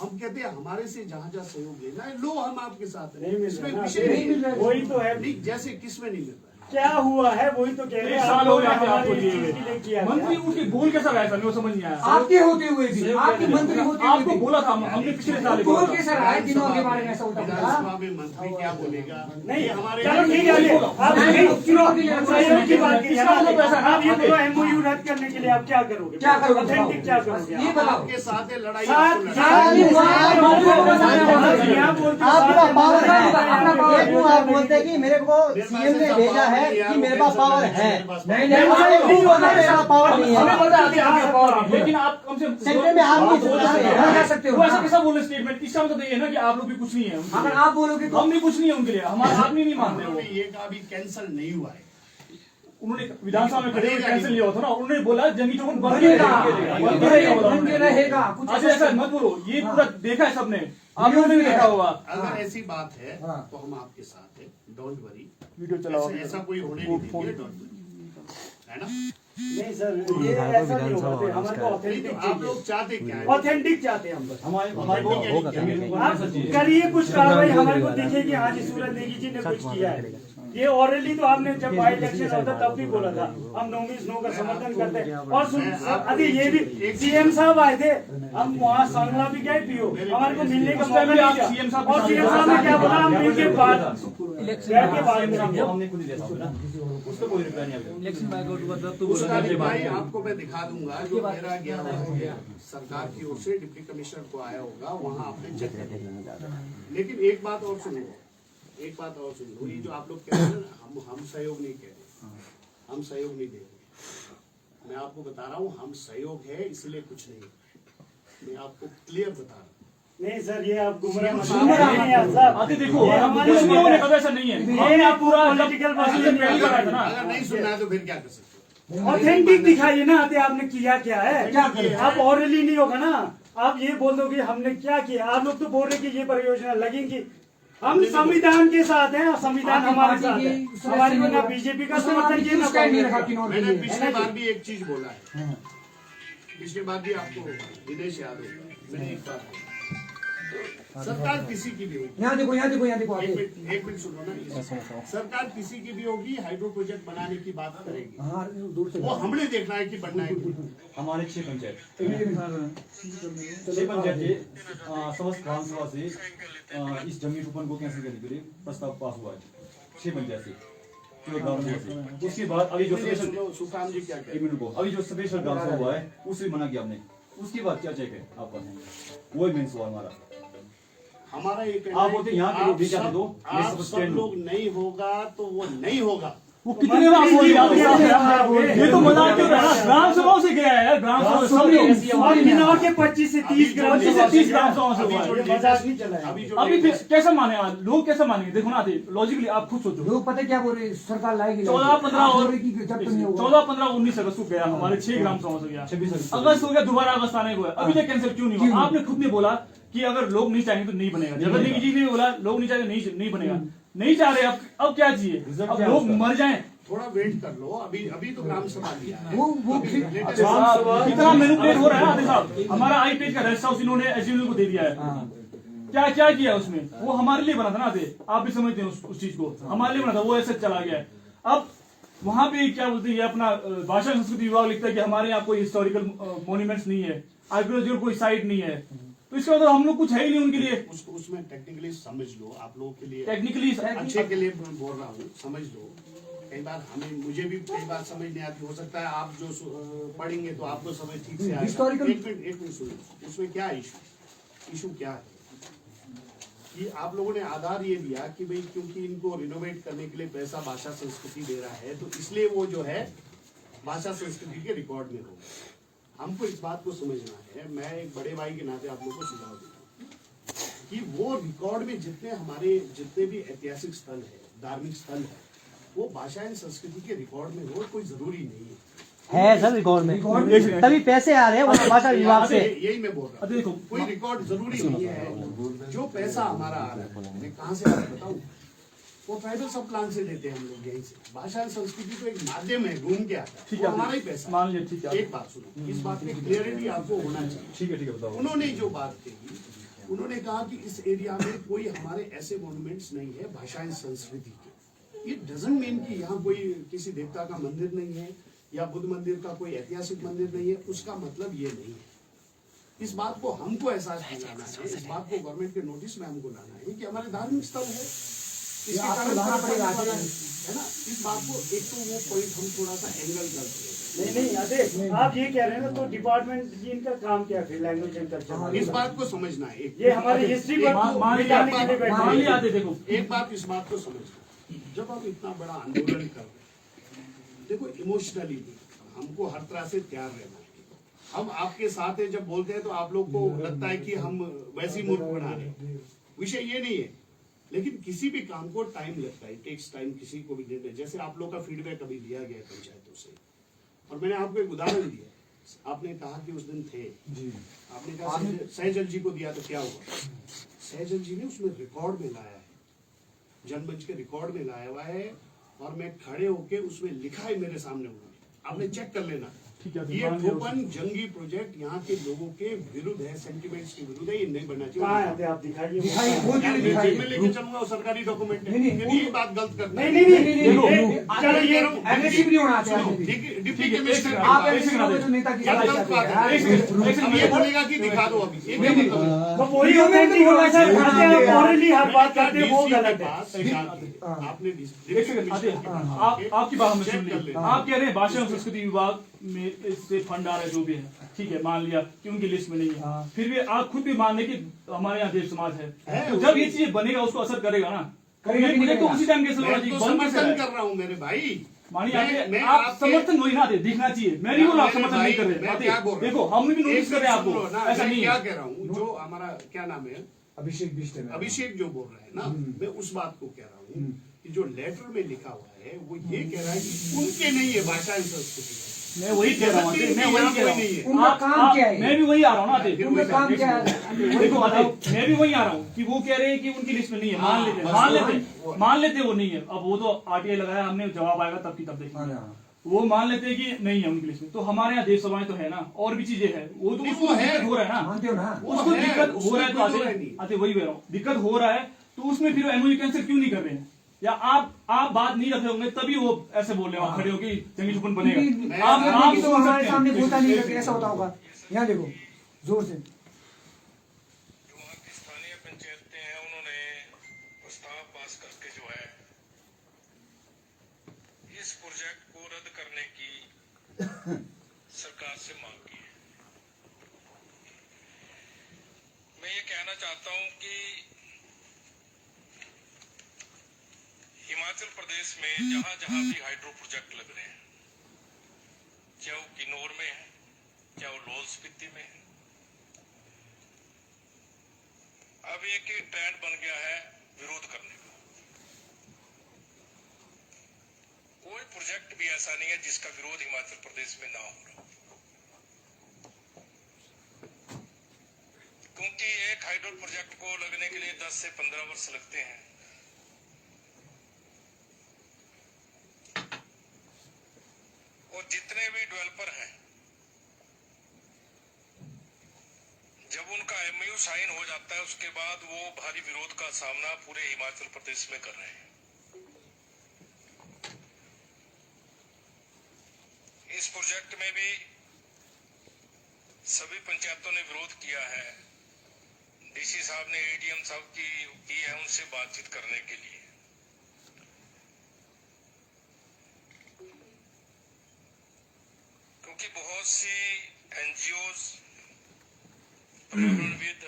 हम कहते हैं हमारे से जहाँ जहाँ सहयोग लेना है लो, हम आपके साथ हैं। इसमें विषय नहीं है, वही तो है, नहीं, जैसे किसमें नहीं मिल रहा है, क्या हुआ है वही तो कह रहे हैं। साल हो गया आप आपको हमारे दिए चीज हुए। के लिए किया मंत्री गया। उठ के बोल कैसा रहा था, मेरे को समझ नहीं आया। आपके होते हुए भी, आपके मंत्री होते हुए आपको भी बोला था, हमने पिछले साल ही बोला बोल था। के सर आए दिनों के बारे में ऐसा होता था। विधानसभा में मंत्री क्या बोलेगा? नहीं, हमारे चलो ठीक है, आप नहीं, चुनाव के लिए सहयोग की बात की है ना, इसका मतलब ऐसा आप ये बोलो MOU रद्द करने के लिए आप क्या करोगे? क्या करोगे? ऑथेंटिक क्या करोगे? ये बताओ। आपके साथ है लड़ाई, साथ- आपको लड़ाई। साथ- यहाँ बोलते हो, आपके पास पावर है, अपना पावर एक आप बोलते हैं कि मेरे को सीएम ने भेजा है कि मेरे पास पावर है। नहीं नहीं, नहीं होता, मेरा पावर नहीं हमें है। पता है आपके पावर नहीं है, लेकिन आप कम से सेक्टर में आप नहीं बोल सकते क्या कर हैं। सकते हो? वो ऐसा कैसा बोले स्टेटमेंट, इसका मतलब ये है ना कि आप लोग भी कुछ नहीं है उनके अगर लिए। आप बोलोगे तो हम भी कुछ नहीं है उनके लिए, हमारा आदमी नहीं मानते वो। उन्होंने ये कहा अभी कैंसिल नहीं हुआ है, उन्होंने विधानसभा में खड़े होकर कैंसिल लिया था ना, उन्होंने बोला जंगी चौक बनेगा, बन के रहेगा, कुछ आज ऐसा मत बोलो, ये पूरा देखा है सबने, आप लोगों ने भी देखा होगा। अगर ऐसी बात है तो हम आपके साथ हैं, डोंट वरी। वीडियो चलाओ, ऐसा कोई होने नहीं देंगे, डोंट वरी, है ना? नहीं सर, ये ऐसा नहीं होगा, हमारे को नहीं ऑथेंटिक तो आप लोग चाहते क्या है? ऑथेंटिक चाहते हैं हम बस। हमारे को आप करिए कुछ कार्रवाई, हमारे को दिखेगी हाँ जी सूरज नेगी जी ने कुछ किया है। ये ऑलरेडी तो आपने जब बाई इलेक्शन होता तब भी बोला था हम नो का समर्थन करते हैं। और अभी ये भी सीएम साहब आए थे, हम वहाँ सांगला भी गए पीओ, हमारे को मिलने का मौका नहीं दिया। सीएम साहब और सीएम साहब ने क्या बोला, हम मिल के बाद बैठ के बात करेंगे। हमने खुद ही देखा ना, उसका कोई रिप्लाई नहीं आया। उसका रिप्लाई आपको मैं दिखा दूंगा, जो मेरा गया होगा सरकार की ओर से डिप्टी कमिश्नर को आया होगा, वहाँ आपने चेक कर लिया। लेकिन एक बात और सुनो, एक बात और सुन लो, ये जो आप लोग कह रहे हैं ना, हम सहयोग नहीं कह रहे, हम सहयोग नहीं दे रहे। मैं आपको बता रहा हूँ, हम सहयोग है इसलिए कुछ नहीं, मैं आपको क्लियर बता रहा हूँ। नहीं सर, ये आप गुमराह मत गुमराह कीजिए यार साहब। आते देखो, ये हमारे कुछ नहीं होने का ऐसा नहीं है, ये आप पूरा पॉलिटिकल पहली बार आया था ना। अगर नहीं सुनना है तो फिर क्या कर सकते हो? ऑथेंटिक दिखाइए ना, आते आपने किया क्या है, क्या किया? आप ऑरली नहीं होगा ना, आप ये बोल दो कि हमने क्या किया। आप लोग तो बोल रहे कि ये परियोजना लगेंगी, हम संविधान के साथ हैं, संविधान हमारे साथ है, हमारे को ना बीजेपी का समर्थन किया ना कांग्रेस का। मैंने पिछली बार भी एक चीज बोला है, पिछली बार भी आपको दिनेश याद होगा, मैंने एक बार बोला, सरकार किसी की भी होगी, यहाँ देखो, यहाँ देखो, यहाँ देखो, आगे। एक मिनट सुनो ना, सरकार किसी की भी होगी, हाइड्रो प्रोजेक्ट बनाने की बात करेगी, हाँ, दूर से वो हमने देखना है कि बनना है कि नहीं। हमारे 6 पंचायत के समस्त ग्राम सभा से इस जमीन टूपन को कैंसिल करने के लिए प्रस्ताव पास हुआ है 6 पंचायत से, पूरे ग्राम सभा से। उसके बाद अभी जो स्पेशल सुनो, सुकाम जी क्या कह रहे हैं? अभी जो स्पेशल ग्राम सभा हुआ है उसे मना किया हमने। उसके बाद क्या चेक है आपका, वही मेन सवाल हमारा। हमारा ये कहना आप है बोलते कि यहाँ के लोग आप भी जाने सब- दो, मैं आप सब सब stand लोग नहीं होगा तो वो नहीं होगा। वो कितने बार बोल रहा है, ये तो मजाक क्यों रहा है? ग्राम सभाओं से गया है यार, ग्राम सभा सब लोग और बिना के 25 से 30 ग्राम 25 से 30 ग्राम सभा से हुआ है। ये मजाक नहीं चला है। अभी जो अभी फिर कैसे माने आज लोग, कैसे मानेंगे? देखो ना, लॉजिकली आप खुद सोचो, लोग पता क्या बोल रहे, सरकार लाएगी 14, 15 आप बोल और रहे कि जब तक नहीं होगा। 14, 15, 19 अगस्त को गया, हमारे 6 ग्राम सभा से गया, 26 अगस्त हो गया, दोबारा अगस्त आने को है, अभी तक कैंसिल क्यों नहीं हुआ? आपने खुद ने बोला कि अगर लोग नहीं चाहेंगे तो नहीं बनेगा। जगत नेगी जी ने बोला लोग नहीं चाहेंगे नहीं बनेगा, नहीं चाह रहे, अब क्या चाहिए? अब लोग मर जाएं। थोड़ा वेट कर लो, अभी तो ग्राम सभा लिया है। वो कितना मैनिपुलेट हो रहा है आदि साहब। हमारा आई पेज का रेस्ट हाउस इन्होंने एसडीएम को दे दिया है। क्या क्या किया उसमें? वो हमारे लिए बना था ना आते, आप भी समझते हैं उस चीज को, हमारे लिए बना था, वो ऐसे चला गया है। अब वहां पे क्या बोलते हैं, अपना भाषा संस्कृति विभाग लिखता है कि हमारे यहाँ कोई हिस्टोरिकल मॉन्यूमेंट्स नहीं है, आर्कियोलॉजिकल कोई साइट नहीं है, तो इसका मतलब हम लोग कुछ है ही नहीं उनके लिए। उसमें टेक्निकली समझ लो, आप लोगों के लिए टेक्निकली अच्छे के लिए बोल रहा हूँ, समझ लो कई बार मुझे भी कई बार समझ नहीं आती, हो सकता है आप जो पढ़ेंगे तो आपको समझ ठीक से आएगा। एक मिनट सुनिए, उसमें क्या इशू क्या है कि आप लोगों ने आधार ये दिया कि भाई क्योंकि इनको रिनोवेट करने के लिए पैसा भाषा संस्कृति दे रहा है, तो इसलिए वो जो है भाषा संस्कृति के रिकॉर्ड में होगा। हमको इस बात को समझना है, मैं एक बड़े भाई के नाते आप लोगों को सुझाव देता हूँ कि वो रिकॉर्ड में जितने भी ऐतिहासिक स्थल है, धार्मिक स्थल है, वो भाषा एवं संस्कृति के रिकॉर्ड में हो, कोई जरूरी नहीं है सर रिकॉर्ड में, तभी पैसे आ रहे हैं वो भाषा विभाग से। यही मैं बोल रहा हूँ, कोई रिकॉर्ड जरूरी नहीं है। जो पैसा हमारा आ रहा है, मैं कहाँ से आपको बताऊँ, वो ट्राइबल सब प्लान से लेते हैं हम लोग यहीं से। भाषा संस्कृति तो एक माध्यम है, घूम के आता है, वो हमारा ही पैसा। मान लिया, ठीक है। एक बात सुनो, इस बात में क्लियरिटी आपको होना चाहिए। ठीक है बताओ। उन्होंने जो बात कही, उन्होंने कहा कि इस एरिया में कोई हमारे ऐसे मॉन्यूमेंट्स नहीं है भाषा एवं संस्कृति के। ये डजंट मीन कि यहाँ कोई किसी देवता का मंदिर नहीं है या बुद्ध मंदिर का कोई ऐतिहासिक मंदिर नहीं है, उसका मतलब ये नहीं है। इस बात को हमको एहसास दिलाना है, इस बात को गवर्नमेंट के नोटिस में हमको लाना है कि हमारे धार्मिक स्थल है, इसके कारण है ना। इस बात को एक तो वो पॉइंट हम थोड़ा सा एंगल करते हैं। नहीं अरे आप ये कह रहे हैं ना, तो डिपार्टमेंट जी इनका काम क्या फिर लैंग्वेज एंड कल्चर, इस बात को समझना है। ये हमारी हिस्ट्री पर देखो एक बात इस बात को समझना, जब आप इतना बड़ा आंदोलन कर रहे हैं, देखो इमोशनली हमको हर तरह से तैयार रहना है। हम आपके साथ है, जब बोलते हैं तो आप लोग को लगता है कि हम वैसी मूर्ख बना रहे हैं, विषय ये नहीं है। लेकिन किसी भी काम को टाइम लगता है, टेक्स टाइम किसी को भी देते। जैसे आप लोग का फीडबैक अभी दिया गया पंचायतों से, और मैंने आपको एक उदाहरण दिया। आपने कहा कि उस दिन थे जी, आपने कहा सहजल जी को दिया तो क्या हुआ। सहजल जी ने उसमें रिकॉर्ड में लाया है, जनमंच के रिकॉर्ड में लाया हुआ है, और मैं खड़े होके उसमें लिखा है मेरे सामने, उन्होंने, आपने चेक कर लेना। ये ओपन जंगी प्रोजेक्ट यहाँ के लोगों के विरुद्ध है, सेंटिमेंट्स के विरुद्ध है, ये नहीं बनना चाहिए। आप दिखाइए, मैं लेके चलूंगा, वो सरकारी डॉक्यूमेंट है, ये बात गलत करते हैं। चलो ये एग्रेसिव नहीं होना चाहिए। डिप्टी कमिश्नर आप एग्रेसिव हो तो नेता की हम ये बोलेगा कि दिखा दो अभी, ये क्या मतलब है? वही ऑथेंटिक होना चाहिए, ऑरली हर बात करते हैं वो गलत है। आपने आपकी बात हमें सुन ली। आप कह रहे हैं भाषा एवं संस्कृति विभाग में इससे फंड आ रहा है, जो भी है ठीक है, मान लिया कि उनकी लिस्ट में नहीं है, फिर भी आप खुद भी मान लें कि हमारे यहाँ देव समाज है, तो जब ये चीज बनेगा उसको असर करेगा ना, मुझे तो उसी टाइम कैसे समर्थन कर रहा हूँ मेरे भाई। मानिए आप समर्थन वही ना दे, दिखना चाहिए। मैं नहीं बोल रहा समर्थन नहीं कर रहे, देखो हम भी नोटिस कर रहे हैं आपको, ऐसा नहीं क्या कह रहा हूँ, जो हमारा क्या नाम है अभिषेक जो बोल रहे हैं ना, मैं उस बात को कह रहा हूँ कि जो लेटर में लिखा हुआ है वो ये कह रहा है कि उनके नहीं है भाषा एवं संस्कृति। मैं वही कह रहा हूँ, मैं वही कह रहा हूँ, उनका काम क्या है, मैं भी वही आ रहा हूँ ना, उनका काम क्या है। देखो मैं भी वही आ रहा हूँ कि वो कह रहे हैं कि उनकी लिस्ट में नहीं है, मान लेते वो नहीं है। अब वो तो आरटीआई लगाया हमने, जवाब आएगा तब की तब देखेंगे। वो मान लेते हैं कि नहीं है उनकी लिस्ट में, तो हमारे यहाँ देव सभाएं तो है ना, और भी चीजें हैं, वो तो उसको दिक्कत हो रहा है ना, उसको दिक्कत हो रहा है, तो आते वही कह रहा हूँ, दिक्कत हो रहा है तो उसमें फिर एमओयू कैंसिल क्यों नहीं कर रहे हैं, या आप बात नहीं रखे होंगे तभी वो ऐसे बोल रहे हैं, खड़े होगी जंगी छुपन बनेगा। आप तो हमारे सामने बोलता नहीं रखे, ऐसा होता होगा। यहाँ देखो जोर से, स्थानीय पंचायतें हैं, उन्होंने प्रस्ताव पास करके जो है इस प्रोजेक्ट को रद्द करने की सरकार से मांग की है। मैं ये कहना चाहता हूं कि हिमाचल प्रदेश में जहां जहां भी हाइड्रो प्रोजेक्ट लग रहे हैं, चाहे वो किन्नौर में है, चाहे वो लाहौल स्पीति में है, अब एक ट्रेंड बन गया है विरोध करने का। कोई प्रोजेक्ट भी ऐसा नहीं है जिसका विरोध हिमाचल प्रदेश में ना हो रहा, क्योंकि एक हाइड्रो प्रोजेक्ट को लगने के लिए 10 से 15 वर्ष लगते हैं। और जितने भी डेवलपर हैं, जब उनका एमओयू साइन हो जाता है उसके बाद वो भारी विरोध का सामना पूरे हिमाचल प्रदेश में कर रहे हैं। इस प्रोजेक्ट में भी सभी पंचायतों ने विरोध किया है। डीसी साहब ने एडीएम साहब की है उनसे बातचीत करने के लिए। क्योंकि बहुत सी एनजीओज, पर्यावरणविद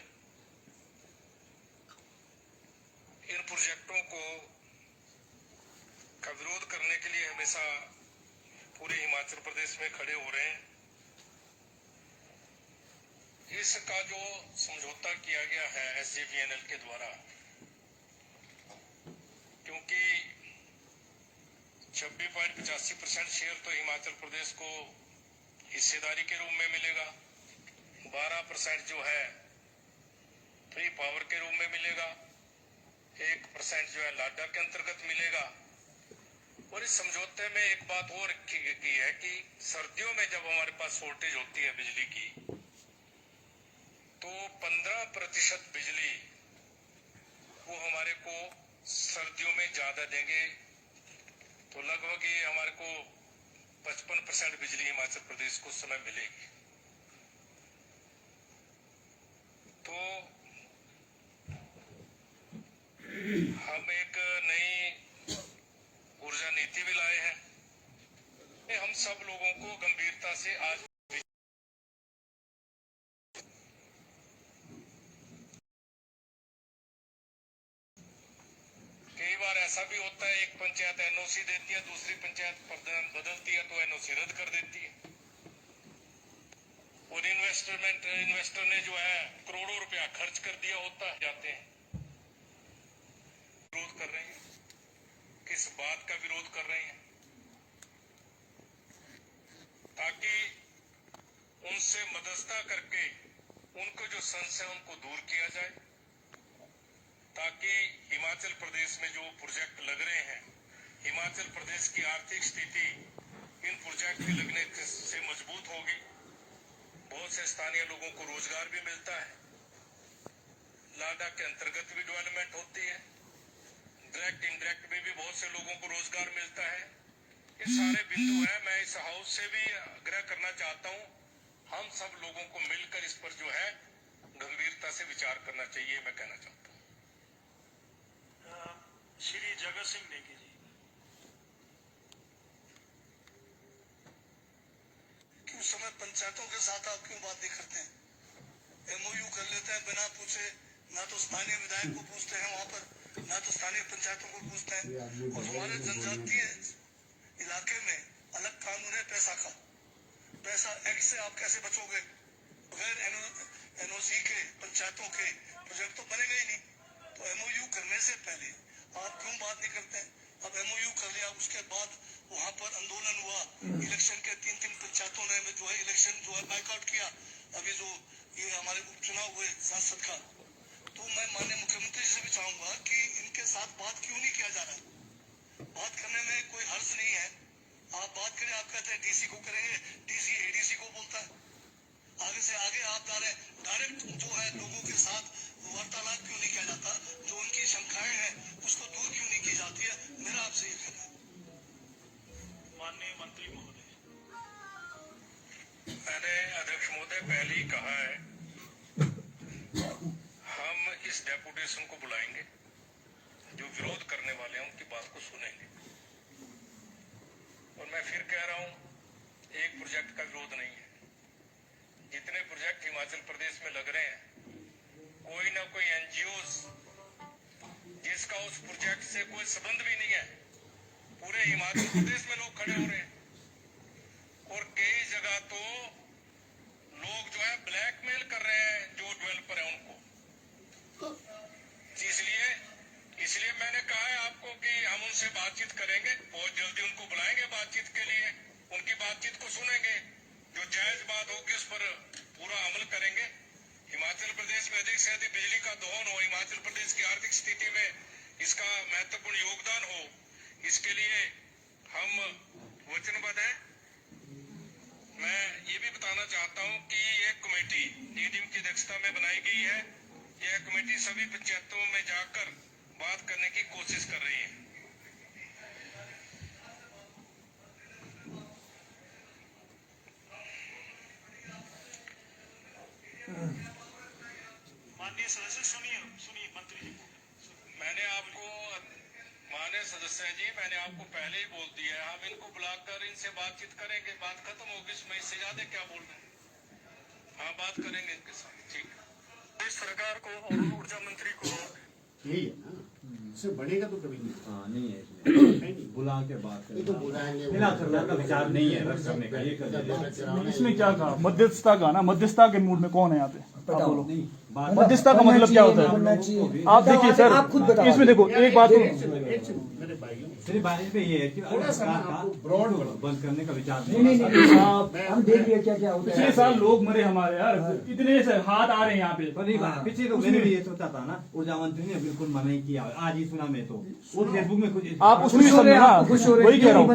इन प्रोजेक्टों का विरोध करने के लिए हमेशा पूरे हिमाचल प्रदेश में खड़े हो रहे हैं। इसका जो समझौता किया गया है SJVN के द्वारा, क्योंकि 26.85% शेयर तो हिमाचल प्रदेश को हिस्सेदारी के रूप में मिलेगा, 12% जो है फ्री पावर के रूप में मिलेगा, 1% जो है लाडा के अंतर्गत मिलेगा। और इस समझौते में एक बात और रखी गई है कि सर्दियों में जब हमारे पास शॉर्टेज होती है बिजली की, तो 15% बिजली वो हमारे को सर्दियों में ज्यादा देंगे। तो लगभग ये हमारे को 55% बिजली हिमाचल प्रदेश को उस समय मिलेगी। तो हम एक नई ऊर्जा नीति भी लाए हैं। हम सब लोगों को गंभीरता से आज कई बार ऐसा भी होता है, एक पंचायत NOC देती है, दूसरी पंचायत प्रधान बदलती है तो NOC रद्द कर देती है। और इन्वेस्टर ने जो है करोड़ों रुपया खर्च कर दिया होता है, जाते हैं विरोध कर रहे हैं। किस बात का विरोध कर रहे हैं? ताकि उनसे मध्यस्थता करके उनको जो संशय उनको दूर किया जाए, ताकि हिमाचल प्रदेश में जो प्रोजेक्ट लग रहे हैं, हिमाचल प्रदेश की आर्थिक स्थिति इन प्रोजेक्ट के लगने से मजबूत होगी। बहुत से स्थानीय लोगों को रोजगार भी मिलता है, लाडा के अंतर्गत भी डेवलपमेंट होती है, डायरेक्ट इनडायरेक्ट में भी बहुत से लोगों को रोजगार मिलता है। ये सारे बिंदु हैं। मैं इस हाउस से भी आग्रह करना चाहता हूं, हम सब लोगों को मिलकर इस पर जो है गंभीरता से विचार करना चाहिए, मैं कहना चाहता हूं। श्री जगत सिंह नेगी जी। क्यों समय पंचायतों के साथ आप क्यों बात नहीं करते हैं? MOU कर लेते हैं बिना पूछे, ना तो स्थानीय विधायक को पूछते हैं वहां पर, ना तो स्थानीय पंचायतों को पूछते हैं। और हमारे जनजातीय इलाके में अलग कानून है पैसा का। पैसा एक्ट से आप कैसे बचोगे? बगैर NOC के पंचायतों के प्रोजेक्ट तो बनेगा ही नहीं। तो MOU करने से पहले आप क्यों बात नहीं करते हैं? अब MOU कर लिया, उसके बाद वहां पर आंदोलन हुआ, इलेक्शन के 3 पंचायतों ने जो है इलेक्शन जो है बाइकआउट किया। अभी जो ये हमारे उपचुनाव हुए सांसद का, तो मैं माननीय मुख्यमंत्री से भी चाहूंगा कि इनके साथ बात क्यों नहीं किया जा रहा? बात करने में कोई हर्ज नहीं है। आप बात करें, आप कहते हैं DC को करेंगे, DC ADC को बोलता है। आगे से आगे आप डायरेक्ट जो है लोगों के साथ वार्तालाप क्यों नहीं किया जाता? जो उनकी शंकाएं हैं उसको दूर क्यों नहीं की जाती है? मेरा आपसे ये कहना है। माननीय मंत्री महोदय, मैंने अध्यक्ष महोदय पहले ही कहा है, हम इस डेपुटेशन को बुलाएंगे, जो विरोध करने वाले हैं उनकी बात को सुनेंगे। और मैं फिर कह रहा हूं, एक प्रोजेक्ट का विरोध नहीं है। जितने प्रोजेक्ट हिमाचल प्रदेश में लग रहे हैं, कोई ना कोई NGOs जिसका उस प्रोजेक्ट से कोई संबंध भी नहीं है, पूरे हिमाचल प्रदेश में लोग खड़े हो रहे हैं। और कई जगह तो लोग जो है ब्लैकमेल कर रहे हैं जो डेवलपर है उनको। इसलिए मैंने कहा है आपको कि हम उनसे बातचीत करेंगे, बहुत जल्दी उनको बुलाएंगे बातचीत के लिए, उनकी बातचीत को सुनेंगे, जो जायज बात होगी उस पर पूरा अमल करेंगे। हिमाचल प्रदेश में अधिक से अधिक बिजली का दोहन हो, हिमाचल प्रदेश की आर्थिक स्थिति में इसका महत्वपूर्ण योगदान हो, इसके लिए हम वचनबद्ध हैं। मैं ये भी बताना चाहता हूं कि एक कमेटी DDM की अध्यक्षता में बनाई गई है। यह कमेटी सभी पंचायतों में जाकर बात करने की कोशिश कर रही है। माननीय सदस्य सुनिए मंत्री जी। मैंने आपको माननीय सदस्य जी, मैंने आपको पहले ही बोल दिया है, हम इनको बुलाकर इनसे बातचीत करेंगे, बात खत्म होगी, इसमें इससे ज्यादा क्या बोल रहे हैं। हाँ, बात करेंगे इनके साथ, ठीक है। इस सरकार को और ऊर्जा मंत्री को यही है ना, इससे बढ़ेगा तो कभी नहीं। हाँ, नहीं है इसमें। बुला के बात ये तो बुलाएंगे, मिला करने का विचार नहीं है रद्द करने का, ये कर देते। इसमें क्या कहा, मध्यस्थता का ना, मध्यस्थता के मूड में कौन है यहाँ पे, आप बोलो। नहीं, बात मध्यस्थता का मतलब क्या होता है, आप देखिए सर, इसमें देखो एक बात मेरे भाइयों, सिर्फ बात पे ये है कि थोड़ा सा ना आपको ब्रॉड बंद करने का विचार नहीं हम देख लिया क्या क्या होता पिछले है। साल लोग मरे हमारे यार, इतने से हाथ आ रहे हैं यहाँ पे। पीछे तो मैंने भी ये सोचा था ना, ऊर्जा मंत्री ने बिल्कुल मना ही किया, आज ही सुना मैं तो वो फेसबुक में कुछ आप उसमें समझे ना, वही कह रहा हूँ,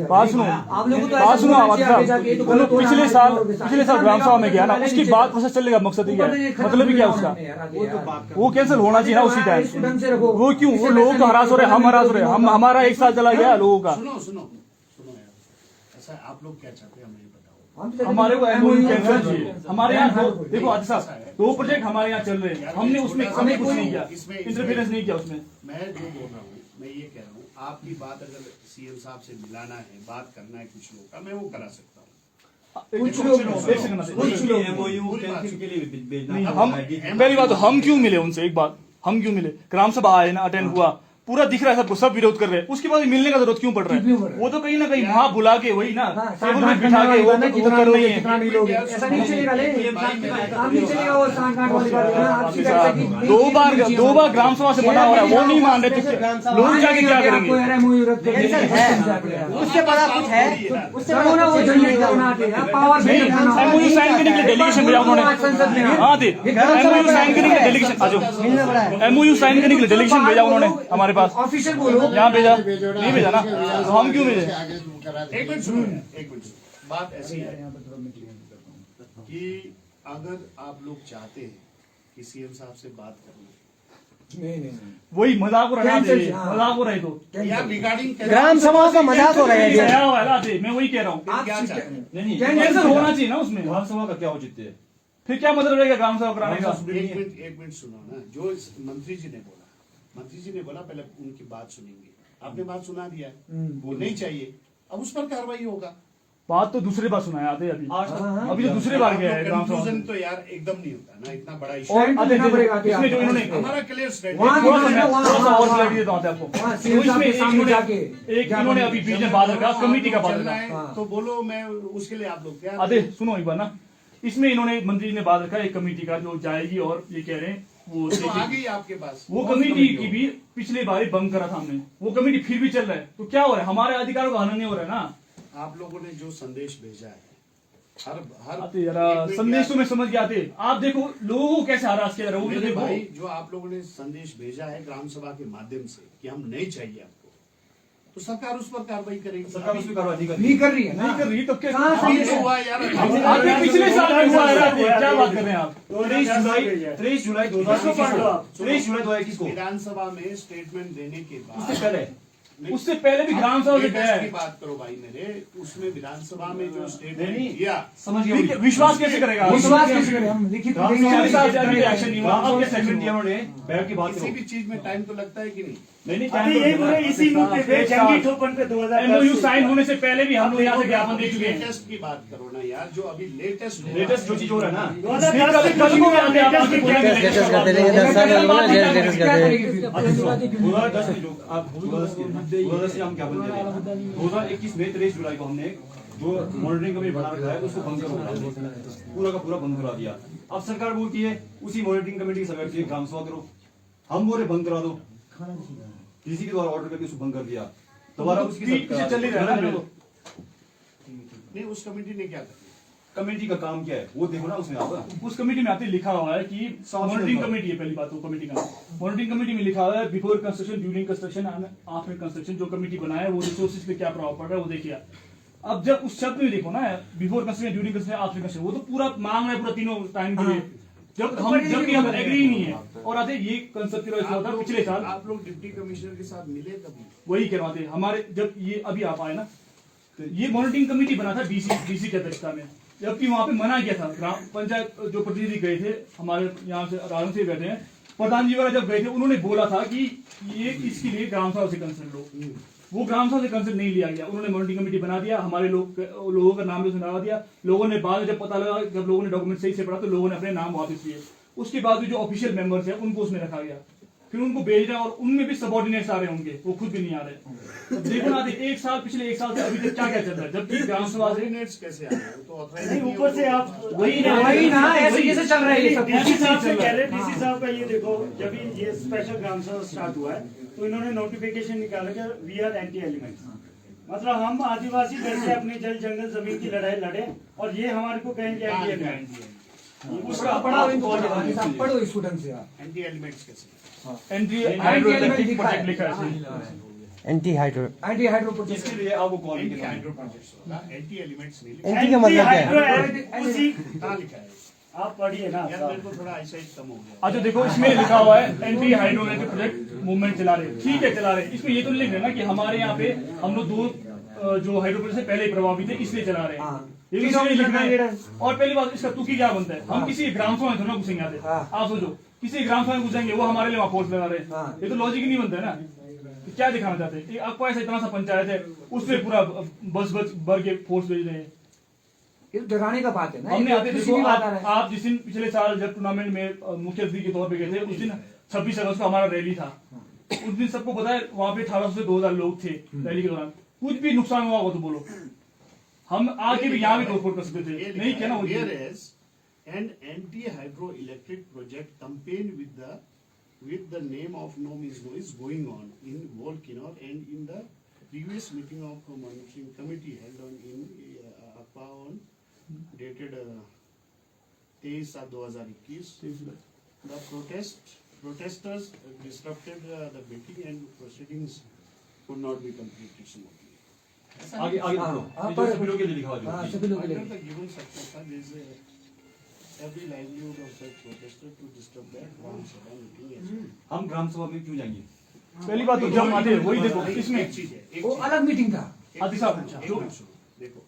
बात सुनो, आप लोगों को बात सुनो, आवाज आगे जाके तो बोलो, पिछले साल ग्राम सभा में गया ना, उसके बाद प्रोसेस चलेगा, मकसद ही क्या है, मतलब ही क्या उसका, वो कैंसिल होना चाहिए ना उसी टाइम। वो क्यों, वो लोगों को हरास हो रहे, हम हरास हो रहे, हम हमारा एक साल चला गया लोगों का। सुनो यार, ऐसा आप लोग क्या चाहते हैं हमें ये बताओ। हमारे को एमओयू कैंसिल चाहिए। हमारे यहाँ देखो आज साहब 2 प्रोजेक्ट हमारे यहाँ चल रहे हैं, हमने उसमें हमें कुछ नहीं किया, इंटरफेरेंस नहीं किया उसमें। मैं जो बोल रहा हूँ, मैं ये कह रहा हूँ, आपकी बात अगर सीएम साहब से मिलाना है, बात करना है कुछ लोगों का, मैं वो करा सकता हूँ। कुछ लोग एमओयू कैंसिल के लिए भेजना। हम पहली बात तो हम क्यों मिले उनसे, एक बात हम क्यों मिले, ग्राम सभा आए ना, अटेंड हुआ, पूरा दिख रहा है सबको, सब विरोध कर रहे हैं, उसके बाद मिलने का जरूरत क्यों पड़ रहा है। वो तो कहीं ना कहीं वहां बुला के वही ना टेबल में बिठा के वो कर नहीं है। ऐसा नहीं चलेगा, नहीं चलेगा वो सांठ वाली बात। 2 बार ग्राम सभा से बना हो रहा है, वो नहीं मान रहे, लोग जाके क्या करेंगे। उससे बड़ा कुछ है, उससे बड़ा वो एमओयू साइन करने के लिए डेलीगेशन भेजा उन्होंने, हाँ दे एमओयू साइन करने के लिए डेलीगेशन, आ जाओ, एमओयू साइन करने के लिए डेलीगेशन भेजा उन्होंने हमारे पास, ऑफिशियल बोलो, यहाँ भेजा नहीं भेजा ना, तो हम क्यों भेजे। एक मिनट सुनो, बात ऐसी है कि अगर आप लोग चाहते हैं कि सीएम साहब से बात करनी, वही मजाक हो रहा है, मजाक हो रहा है तो या रिगार्डिंग ग्राम सभा का मजाक हो रहा है। गया हुआ है, मैं वही कह रहा हूँ, क्या चाहते हैं? नहीं कैंसिल होना चाहिए ना उसमें, ग्राम सभा का क्या औचित्य है। फिर क्या मतलब रहेगा ग्राम सभा कराने का। एक मिनट सुनो ना, जो मंत्री जी ने बोला पहले उनकी बात सुनेंगे, आपने बात सुना दिया है, वो नहीं चाहिए, अब उस पर कार्रवाई होगा। बात तो दूसरे बार सुनाया आते अभी तो दूसरे बार गया है ग्राम सभा। कंक्लूजन तो यार एकदम नहीं होता ना, इतना बड़ा इशू। और इसमें जो इन्होंने हमारा क्लियर थोड़ा सा और क्लियरिटी देता हूँ आपको, तो इसमें एक इन्होंने अभी बीच में बात रखा, कमेटी का बात रखा, तो बोलो, मैं उसके लिए आप लोग क्या। अरे सुनो एक बार ना, इसमें इन्होंने मंत्री ने बात रखा एक कमेटी का जो जाएगी, और ये कह रहे हैं वो तो आ गई आपके पास, वो कमेटी की भी पिछले बार बंद करा था हमने, वो कमेटी फिर भी चल रहा है, तो क्या हो रहा है, हमारे अधिकारों का हनन नहीं हो रहा है ना। आप लोगों ने जो संदेश भेजा है, हर आते जरा संदेश तो मैं समझ गया, आते आप देखो लोगों को कैसे हरास किया जा रहा है, वो तो मेरे देखो भाई, जो आप लोगों ने संदेश भेजा है ग्राम सभा के माध्यम से कि हम नहीं चाहिए आपको, तो सरकार उस पर कार्रवाई करेगी। सरकार उस पर कार्रवाई नहीं कर रही है, नहीं कर रही तो क्या अभी तो हुआ यार, आपने पिछले साल में हुआ है, क्या बात कर रहे हैं आप। 23 जुलाई 2021 को विधानसभा में स्टेटमेंट देने के बाद, उससे पहले भी ग्राम सभा से गया लेटेस्ट की है। बात करो भाई मेरे, उसमें विधानसभा में जो स्टेटमेंट दिया, समझ गए। विश्वास कैसे करेगा, विश्वास कैसे करें हम, लिखित पिछले साल से अभी एक्शन नहीं हुआ, अब कैसे सेकंड दिया उन्होंने, बैठ की बात किसी भी चीज में टाइम तो लगता है कि नहीं। अभी यही बोले इसी मुद्दे पे जंगी ठोपन पे 2010 एमओयू साइन होने से पहले भी हम लोग यहाँ से ज्ञापन दे चुके हैं। लेटेस्ट की बात करो ना यार, जो अभी लेटेस्ट जो चीज हो रहा है ना, 2010 कल को आते हैं, आप आके बोलेंगे लेटेस्ट करते लेकिन 10 साल हो गए ना, लेटेस्ट करते 2010 में जो आप 2010 से हम क्या बोलते हैं, 2021 में 23 जुलाई को हमने जो मॉनिटरिंग कमेटी बना रखा है उसको बंद करो, पूरा का पूरा बंद करा दिया। अब सरकार बोलती है उसी मॉनिटरिंग कमेटी के सदस्य से ग्राम सभा करो, हम बोले बंद करा दो, डीसी के द्वारा ऑर्डर करके उसको बंद कर दिया, दोबारा उसकी चल ही रहा है। नहीं, उस कमेटी ने क्या कर दिया? कमेटी का काम क्या है वो देखो ना, उसमें आप उस कमेटी में आते लिखा हुआ है कि मॉनिटरिंग कमेटी है, पहली बात तो कमेटी का मॉनिटरिंग कमेटी में लिखा हुआ है before construction, during construction and after construction, जो कमेटी बनाया है वो रिसोर्सेज पे क्या प्रभाव पड़ रहा है वो देखिए। अब जब उस शब्द में देखो ना, before construction, during construction, after construction, वो तो पूरा मांग रहा है पूरा तीनों टाइम के लिए, जबकि हम एग्री नहीं है। और आते ये कंसेप्चुअल होता है पिछले साल, आप लोग डिप्टी कमिश्नर के साथ मिले कभी? वही करवाते हमारे, जब ये अभी आप आए ना, तो ये मॉनिटरिंग कमेटी बना था डीसी की अध्यक्षता में, जबकि वहां पे मना किया था, ग्राम पंचायत जो प्रतिनिधि गए थे हमारे यहाँ से राजन से बैठे हैं, प्रधान जी वगैरह जब गए थे उन्होंने बोला था कि ये इसके लिए ग्राम सभा से कंसर्न लो, वो ग्राम सभा से कंसर्न नहीं लिया गया। उन्होंने मॉनिटरिंग कमेटी बना दिया, हमारे लोगों का नाम भी सुना दिया। लोगों ने बाद में जब पता लगा, जब लोगों ने डॉक्यूमेंट सही से पढ़ा तो लोगों ने अपने नाम वापस लिए। उसके बाद भी जो ऑफिशियल मेंबर्स हैं उनको उसमें रखा गया, फिर उनको भेज रहे हैं और उनमें भी सबऑर्डिनेट्स आ रहे हैं उनके, वो खुद भी नहीं आ रहे। देखो ना, एक साल पिछले 1 साल से अभी तक क्या क्या चल रहा है, जबकि ग्राम सभा से कोऑर्डिनेट्स कैसे आ रहे हैं? तो नहीं, ऊपर से आप वही ना ऐसे कैसे चल रहा है ये सब? डीसी साहब से कह रहे, डीसी साहब का ये देखो, जब ये स्पेशल ग्राम सभा स्टार्ट हुआ है तो इन्होंने नोटिफिकेशन निकाला कि वी आर एंटी एलिमेंट्स, मतलब हम आदिवासी कैसे अपनी जल जंगल जमीन की लड़ाई लड़े और ये हमारे को कहेंगे एंटी एलिमेंट्स। उसका पढ़ाओ इनको, पढ़ो इसको ढंग से। एंटी एलिमेंट्स कैसे? एंटी हाइड्रो इलेक्ट्रिक प्रोजेक्ट लिखा है, एंटी हाइड्रो प्रोजेक्ट। इसके लिए आपको call anti hydro projects, anti elements नहीं लिखा एंटी का मतलब क्या है? उसी कहाँ लिखा है? आप पढ़िए ना। यार मेरे को थोड़ा ऐसा ही कम हो गया। अच्छा देखो इसमें लिखा हुआ है anti hydro electric project movement चला रहे, ठीक है चला रहे। इसमें ये तो लिख रहे हैं ना कि हमारे यहाँ पे हम लोग 2 जो हाइड्रो प्रोजेक्ट से पहले ही प्रभावित है इसलिए चला रहे हैं, ये भी इसलिए लिख रहे हैं। और पहली बात, इसका तुकी क्या बनता है? हम किसी ग्राम सभा में थोड़ा घुसेंगे आते, आप सोचो किसी ग्राम सभा में घुसेंगे, वो हमारे लिए वहां फोर्स लगा रहे हैं, ये तो लॉजिक ही नहीं बनता है ना। तो क्या दिखाना चाहते हैं? आपको ऐसा इतना सा पंचायत है उसमें पूरा बस भर के फोर्स भेज रहे हैं, ये तो डराने का बात है ना। हमने आते किसी देखो भी बात आ रहा है। आप जिस दिन पिछले साल जब टूर्नामेंट में मुख्य अतिथि के तौर पे गए थे, उस दिन 26 अगस्त को हमारा रैली था। उस दिन सबको पता है वहां पे 1800 से 2000 लोग थे रैली के दौरान, कुछ भी नुकसान हुआ हो तो बोलो, हम आके भी यहाँ भी तोड़फोड़ कर सकते थे, नहीं क्या ना वो Whereas an anti-hydroelectric project campaign with the name of No Means No is going on in Volcano, and in the previous meeting of monitoring committee held on in APA on dated 23/7/2021, the protesters disrupted the meeting and proceedings could not be completed smoothly. आगे आगे पढ़ो, ये जो सभी लोगों के लिए लिखा हुआ है। हाँ, सभी लोग के Under लिए। the given circumstances, there is every livelihood of such protesters to disturb that Ram Sabha meeting as well. हम ग्राम सभा में क्यों जाएंगे? पहली बात तो जब आते वही देखो इसमें एक चीज है, एक वो चीज अलग मीटिंग था। एक आदि चीज साहब, पूछा, जो- एक मिनट सुनो, देखो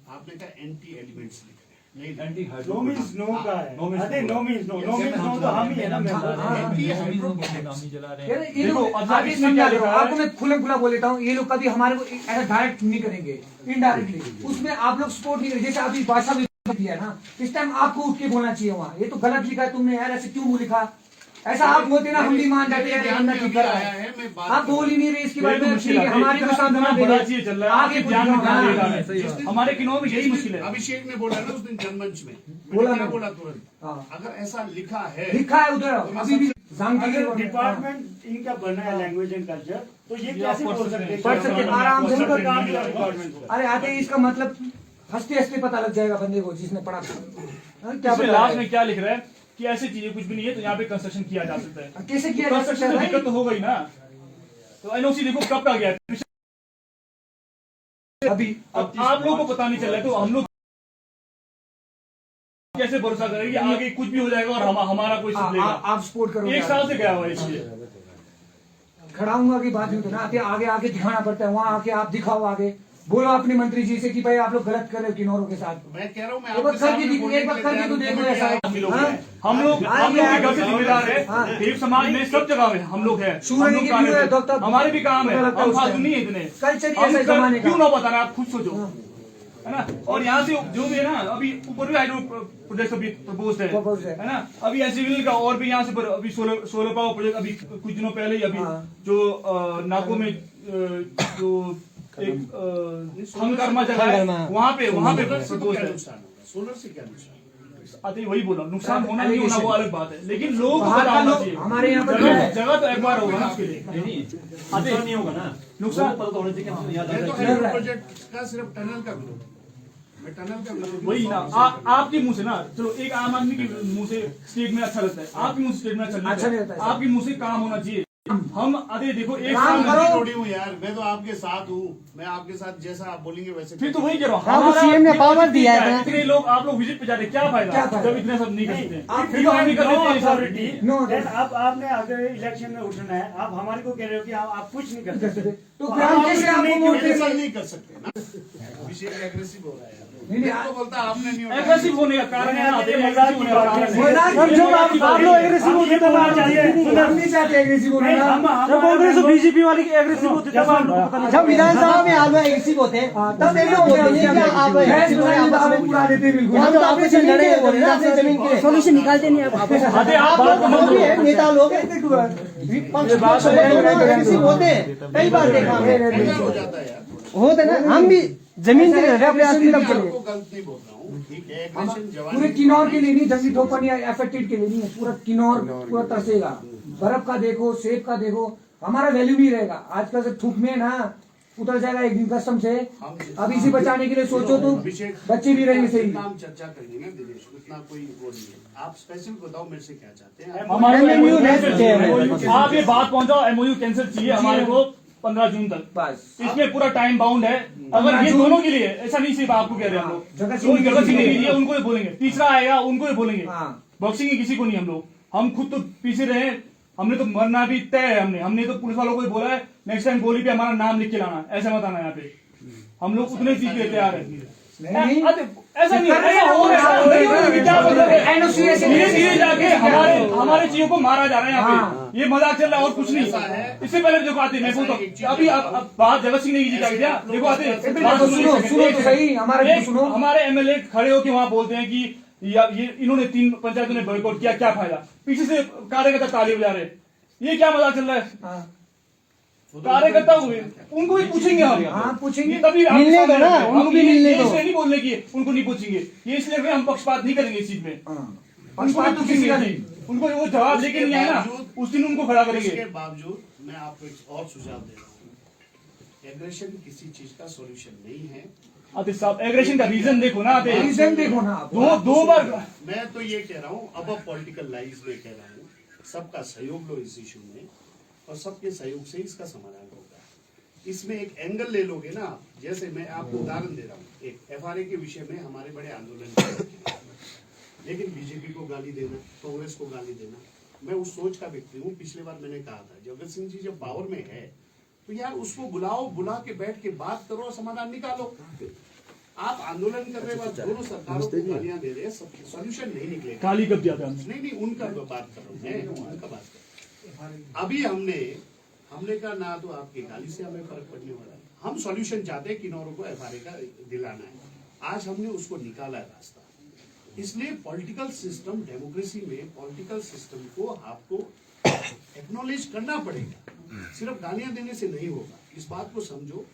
आपने कहा एंटी एलिमेंट्स लिखा है, नहीं anti no hydro means no का है। No means अरे no। No means no, no means no तो हम ही है ना मेंबर। एंटी हाइड्रो प्रोजेक्ट्स ये देखो, लोग अब आगे इसमें समझा क्या दो, लिखा है? आपको मैं खुला खुला बोल देता हूँ, ये लोग कभी हमारे को ऐसा डायरेक्ट नहीं करेंगे, इनडायरेक्टली उसमें आप लोग सपोर्ट नहीं करेंगे। जैसे अभी भाषा भी दिया है ना, इस टाइम आपको उठ के बोलना चाहिए वहाँ, ये तो गलत लिखा है तुमने यार, ऐसे क्यों लिखा? ऐसा आप बोलते ना, हम भी मान जाते हैं ध्यान बंदा में ठीक अभी कर रहा आया है। है, मैं बात आप कर बोल ही नहीं रहे इसके बारे यही तो में, मुश्किल ठीक है है, हमारी को साथ इतना बड़ा चीज चल रहा है, आगे आपके ध्यान में कहाँ ले हाँ, रहा है? हमारे किन्नौर में यही मुश्किल है। अभिषेक ने बोला ना उस दिन जनमंच में, बोला मैंने क्या मैं। बोला तुरंत, हाँ। अगर ऐसा लिखा है लिखा है उधर अभी भी अगर डिपार्टमेंट इनका बनना है लैंग्वेज एंड कल्चर, तो ये कैसे पढ़ बोल सकते सकते हैं। पढ़ सकते हैं, आराम से उनका मतलब काम किया डिपार्टमेंट। अरे आते ही इसका मतलब हंसते हंसते पता लग जाएगा बंदे को जिसने पढ़ा था। हाँ, क्या इसमें बता लास्ट रहा में क्या लिख रहा है कि ऐसी चीजें कुछ भी नहीं है, तो यहाँ पे कंस्ट्रक्शन किया जा सकता है। है? कैसे किया जा सकता कंस्ट्रक्शन है में भाई? दिक्कत तो हो गई ना, तो एनओसी देखो कब का गया है। अभी अब आप लोगों को पता नहीं चल रहा है, तो हम लोग कैसे भरोसा करें कि आगे कुछ भी हो जाएगा और हमारा कोई सुन लेगा? आप सपोर्ट करो। 1 साल से गया हुआ है इसलिए। खड़ा हूँ की बात नहीं तो ना, आते आगे आगे दिखाना पड़ता है, वहाँ आके आप दिखाओ, आगे बोलो अपने मंत्री जी से कि भाई आप लोग गलत कर रहे हो किन्नौरों के साथ। मैं कह रहा हूँ, मैं एक बार आपके करके सामने दिख- बोलने एक बार के करके लिए तो तैयार देखो हूं, ऐसा है। कमेटी लोग हाँ? हैं। हम लोग भी घर से जिम्मेदार है, हाँ। देव समाज में सब जगह में हम लोग हैं। सूर्य हम लोग की कार्य भी है, हैं। डॉक्टर- हमारे भी काम है, पता लगता है हम उस फालतू टाइम। नहीं है इतने। कल्चर ही हम ऐसा कर- जमाने का। क्यों ना बता रहे, आप खुद सोचो, है ना। और यहाँ से जो भी है ना, अभी ऊपर भी हाइड्रो प्रोजेक्ट अभी प्रपोज Proposed है ना। अभी एससीवीएल का और भी यहाँ से अभी सोलर पावर प्रोजेक्ट अभी कुछ दिनों पहले ही अभी हाँ। जो नाको में जो एक हंगकर्मा जगह है, हंगकर्मा। वहाँ पे सोलर से तो प्रपोज क्या है। नुकसान होगा? सोलर से क्या नुकसान? आते ही वही बोला, नुकसान होना नहीं होना वो अलग बात है, लेकिन लोग बाहर का होना लोग चाहिए। हमारे यहाँ पर जगह तो एक बार होगा ना उसके लिए। नुकसान नहीं होगा ना, नुकसान पता तो होना चाहिए कि हम यहाँ मैं तो जाते हैं। हाइड्रो प्रोजेक्ट का सिर्फ टनल का विरोध, मैं टनल का विरोध वही ना, आपके मुंह से ना, चलो एक आम आदमी के मुंह से स्टेट में अच्छा लगता है, आपके मुंह से स्टेट में अच्छा अच्छा नहीं लगता लगता है, है। आपके मुंह से काम होना चाहिए। हम अरे देखो एक काम साल करो। में थोड़ी हूँ यार, मैं तो आपके साथ हूँ, मैं आपके साथ जैसा आप बोलेंगे वैसे। फिर तो वही कह रहा हूँ, हाँ, वो हमारा CM ने ये पावर बात दिया है ठीक ना। इतने लोग आप लोग विजिट पे जा रहे हैं, क्या क्या फायदा फायदा? जब इतने सब नहीं कर सकते। आप फिर हम नहीं कर सकते ये सब। अथॉरिटी No, अब आपने अगर इलेक्शन में उठना है, आप हमारे को कह रहे हो कि आप कुछ नहीं कर सकते, तो फिर हम कैसे आपको वोट मेरे साथ देंगे? नहीं कर सकते ना। अभिषेक एग्रेसिव हो रहा है यार। तो बोलता आपने नहीं उठाया। एग्रेसिव होने का कारण है ना, एग्रेसिव होने का कारण है। हम जब आप लोग एग्रेसिव होते तब आप चाहते हैं, हम नहीं चाहते एग्रेसिव होने का। जब कांग्रेस बीजेपी वाले की एग्रेसिव होते तब आप लोग पता नहीं। जब विधानसभा में आप लोग एग्रेसिव होते हैं तब ये लोग बोलते हैं कि आप एग्रेसिव हो, आपस में उड़ा देते बिल्कुल। हम तो आपस में लड़े हैं, बोले ना, अपनी जमीन के सॉल्यूशन निकालते नहीं आप आप लोग भी है, नेता लोग विपक्ष एग्रेसिव होते हैं, कई बार देखा हमने। एंगर हो जाता है यार। होते ना, हम भी जमीन के लड़े अपने आदमी तब मैं चले। आपको गलत नहीं बोल रहा हूँ, ठीक है, एग्रेशन जवानी पूरे किन्नौर के लिए नहीं, जंगली ठोपन या एफेक्टेड के लिए नहीं है, पूरा किन्नौर पूरा तरसेगा। बर्फ का देखो, सेब का देखो, हमारा वैल्यू नहीं रहेगा। आजकल से थूक में ना उतर जाएगा एक दिन कसम से। अब इसी बचाने के लिए सोचो तो बच्चे भी रहेंगे सही। हम चर्चा करेंगे ना दिनेश, उतना कोई वो नहीं है। आप स्पेसिफिक बताओ मेरे से क्या चाहते हैं। हमारे MOU नहीं चाहिए। आप ये बात पहुंचाओ, एमओयू कैंसिल चाहिए हमारे को 15 जून तक। बस इसमें पूरा टाइम बाउंड है। अगर ये दोनों के लिए, ऐसा नहीं सिर्फ आपको कह रहे हैं हम लोग, जगत जो जगत सिंह सिंह नेगी जी उनको भी बोलेंगे, तीसरा आएगा उनको भी बोलेंगे, हाँ। बख्शेंगे किसी को नहीं हम लोग। हम खुद तो पीछे रहे, हमने तो मरना भी तय है। हमने तो पुलिस वालों को भी बोला है, नेक्स्ट टाइम गोली पे हमारा नाम लिख के लाना, ऐसा मत आना यहाँ पे। हम लोग उतने चीज के लिए तैयार है। नहीं। ऐसा नहीं है, ऐसा हो रहा है। क्या मतलब है? NOC ऐसे धीरे धीरे जाके हमारे चीजों को मारा जा रहा है यहाँ पे। ये मजाक चल रहा है और कुछ नहीं। इससे पहले देखो आते, मैं बोलता हूँ अभी अब बात जगत सिंह नेगी जी का क्या, देखो आते सुनो तो सही, हमारे सुनो। हमारे एमएलए खड़े होके वहाँ बोलते हैं कि ये इन्होंने 3 पंचायतों ने बॉयकॉट किया, क्या फायदा? पीछे से कार्यकर्ता ताली बजा रहे, ये क्या मजाक चल रहा है? कार्यकर्ता हुए उनको भी पूछेंगे हम। हाँ, पूछेंगे। तभी आप मिलने दो ना, हम उनको भी मिलने दो। इसलिए नहीं बोलने की उनको नहीं पूछेंगे, ये इसलिए कि हम पक्षपात नहीं करेंगे इस चीज में। उनको भी पक्षपात तो किसी पूछेंगे का जी, उनको वो जवाब लेके नहीं आए ना, उस दिन उनको खड़ा करेंगे। इसके बावजूद मैं आपको एक और सुझाव दे रहा हूँ, एग्रेशन किसी चीज का सॉल्यूशन नहीं है। आते साहब एग्रेशन का रीजन देखो ना, आते रीजन देखो ना आप। दो बार मैं तो ये कह रहा हूँ, अब पॉलिटिकल लाइज में कह रहा हूँ, सबका सहयोग लो इस इशू में, और सबके सहयोग से इसका समाधान होगा। इसमें एक एंगल ले लोगे ना, जैसे मैं आपको उदाहरण दे रहा हूँ, एक FRA के विषय में हमारे बड़े आंदोलन किए, लेकिन बीजेपी को गाली देना, कांग्रेस को गाली देना, मैं उस सोच का व्यक्ति हूँ। पिछले बार मैंने कहा था, जगत सिंह जी जब पावर में है तो यार उसको बुलाओ, बुला के बैठ के बात करो, समाधान निकालो। आप आंदोलन कर रहे बाद दोनों सरकारों को गालियां दे रहे हैं, सोल्यूशन नहीं निकलेगा। गाली कब दिया था हमने? नहीं, उनका बात कर रहा हूँ मैं, उनका बात कर रहा हूँ। अभी हमने कहा ना तो आपकी गाली से हमें फर्क पड़ने वाला है। हम सॉल्यूशन चाहते हैं, किन्नौर को FRA का दिलाना है। आज हमने उसको निकाला है रास्ता। इसलिए पॉलिटिकल सिस्टम, डेमोक्रेसी में पॉलिटिकल सिस्टम को आपको एक्नॉलेज करना पड़ेगा, सिर्फ गालियां देने से नहीं होगा। इस बात को समझो।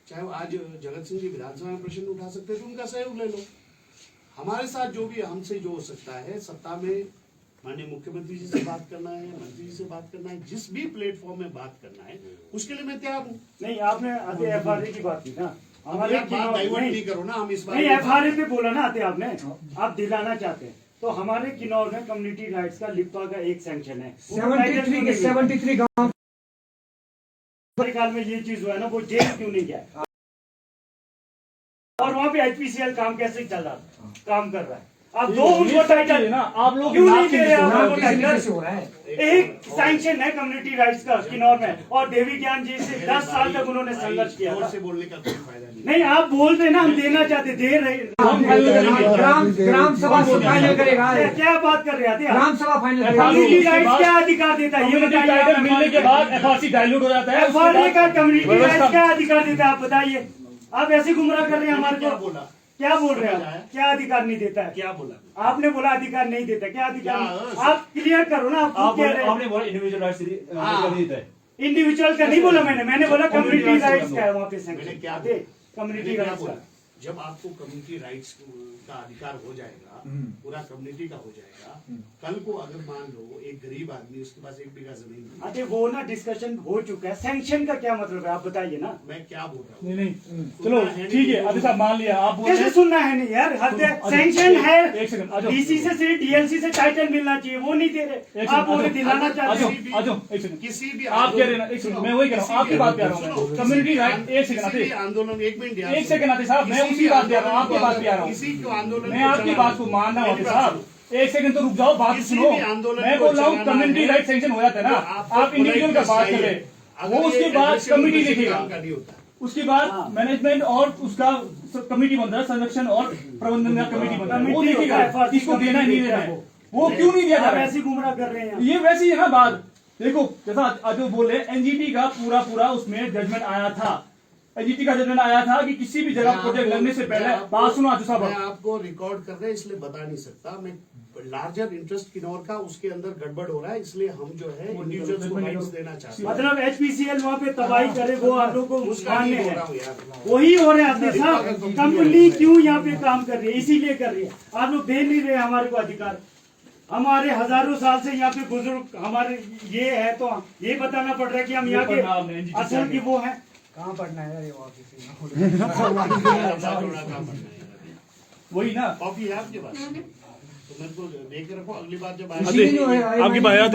चाहे आज जगत सिंह जी विधानसभा में प्रश्न उठा सकते थे, उनका सहयोग ले लो। हमारे साथ जो भी हमसे जो हो सकता है, सत्ता में माननीय मुख्यमंत्री जी से बात करना है, मंत्री जी से बात करना है, जिस भी प्लेटफॉर्म में बात करना है, उसके लिए मैं तैयार हूँ। नहीं, आपने आते FRA की बात की ना, हमारे बात डाइवर्ट नहीं करो ना, हम इस बात नहीं FRA पे बोला ना आते आपने, आप दिलाना चाहते हैं तो हमारे किन्नौर में कम्युनिटी राइट्स का लिप्पा का एक सैंक्शन है। 73 गाँव काल में ये चीज हुआ है ना, वो जेल क्यों नहीं गया? और वहाँ पे HPCL काम कैसे चल रहा है, काम कर रहा है? आप दो उनको टाइटल ना, आप लोग क्यों नहीं दे रहे? आपको किसी टाइटल से हो रहा है। एक सैंक्शन है कम्युनिटी राइट्स का किन्नौर में, और देवी ज्ञान जी से 10 साल तक उन्होंने संघर्ष किया जोर था। से बोलने का कोई फायदा नहीं। नहीं, आप बोल रहे ना, हम देना चाहते, दे रहे। ग्राम सभा फाइनल करेगा। क्या बात कर रहे थे आप? ग्राम सभा फाइनल करेगा। कम्युनिटी राइट्स क्या अधिकार देता है ये कम्युनिटी बताइए। टाइटल मिलने के बाद FRC डाइल्यूट हो जाता है। FRA का कम्युनिटी राइट्स क्या अधिकार देता है आप बताइए। आप ऐसे गुमराह कर रहे हैं हमारे क्या को। बोला? क्या बोल रहे हैं आप? क्या अधिकार नहीं देता है? क्या बोला? आपने बोला अधिकार नहीं देता, क्या अधिकार? क्या? आप क्लियर करो ना, आप खुद कह रहे हैं। आपने बोला इंडिविजुअल राइट्स देता है। इंडिविजुअल का नहीं बोला मैंने बोला कम्युनिटी राइट्स का है वहाँ पे मैंने सैंक्शन। क्या कम्युनिटी राइट्स बोला? का जब आपको कम्युनिटी राइट्स का अधिकार हो जाएगा, पूरा कम्युनिटी का हो जाएगा, कल को अगर मान लो एक गरीब आदमी, उसके पास 1 बीघा जमीन है। अरे वो ना डिस्कशन हो चुका है। सैंक्शन का क्या मतलब है आप बताइए ना। मैं क्या बोल रहा हूँ? नहीं चलो ठीक है, अभी साहब मान लिया आप बोल रहे कैसे हैं। सुनना है नहीं यार, सैंक्शन है। एक सेकंड, आ जाओ। डीसी से डीएलसी से टाइटल मिलना चाहिए, वो नहीं दे रहे। आप बोले दिलाना चाहते हैं। आ जाओ एक सेकंड। किसी भी आप कह रहे हैं ना, एक सेकंड, मैं वही कह रहा हूँ, आपकी बात कह रहा हूँ। कम्युनिटी राइट, एक सेकंड आते, आंदोलन, 1 मिनट, एक सेकंड आते साहब, मैं उसी बात कह रहा हूँ, आपकी बात कह रहा हूँ। किसी को आंदोलन, मैं आपकी बात को मान रहा हूँ साहब, एक सेकंड तो रुक जाओ, बात सुनो। मैं बोल रहा हूँ कम्युनिटी राइट सैंक्शन हो जाता है ना, आप इंडिविजुअल का बात कर रहे, वो उसके बाद कमिटी देखेगा, उसके बाद मैनेजमेंट और उसका कमेटी बन रहा है, संरक्षण और प्रबंधन का कमेटी बन रहा है, वो देखेगा FRC किसको देना है, नहीं देना है, वो क्यों नहीं दिया जा आप रहा है? ऐसे गुमराह कर रहे हैं। ये वैसी है ना बात। देखो जैसा आजू बोले एनजीटी का पूरा उसमें जजमेंट आया था, एनजीटी का जजमेंट आया था कि किसी भी जगह प्रोजेक्ट लगने से पहले बात सुनो आजू साहब, मैं आपको रिकॉर्ड कर रहे हैं इसलिए बता नहीं सकता मैं। लार्जर इंटरेस्ट किन्नौर का उसके अंदर गड़बड़ हो रहा है, इसलिए हम जो है इंडिविजुअल्स को राइट्स देना चाहते हैं। मतलब एचपीसीएल वहाँ पे तबाही करे वो आप लोग को उसका मान्य नहीं हो है, रहा हूँ यार। वही हो रहे हैं अपने साहब। कंपनी क्यों यहाँ पे काम कर रही है, इसीलिए कर रही है। आप लोग दे नहीं रहे हमारे को अधिकार। हमारे हजारों साल से यहाँ पे बुजुर्ग हमारे ये है, तो ये बताना पड़ रहा है कि हम यहाँ के असल की वो है। कहाँ पढ़ना है यार? वही ना। कॉपी है आपके पास तो मेरे को देख के रखो, अगली बार जब आपकी बात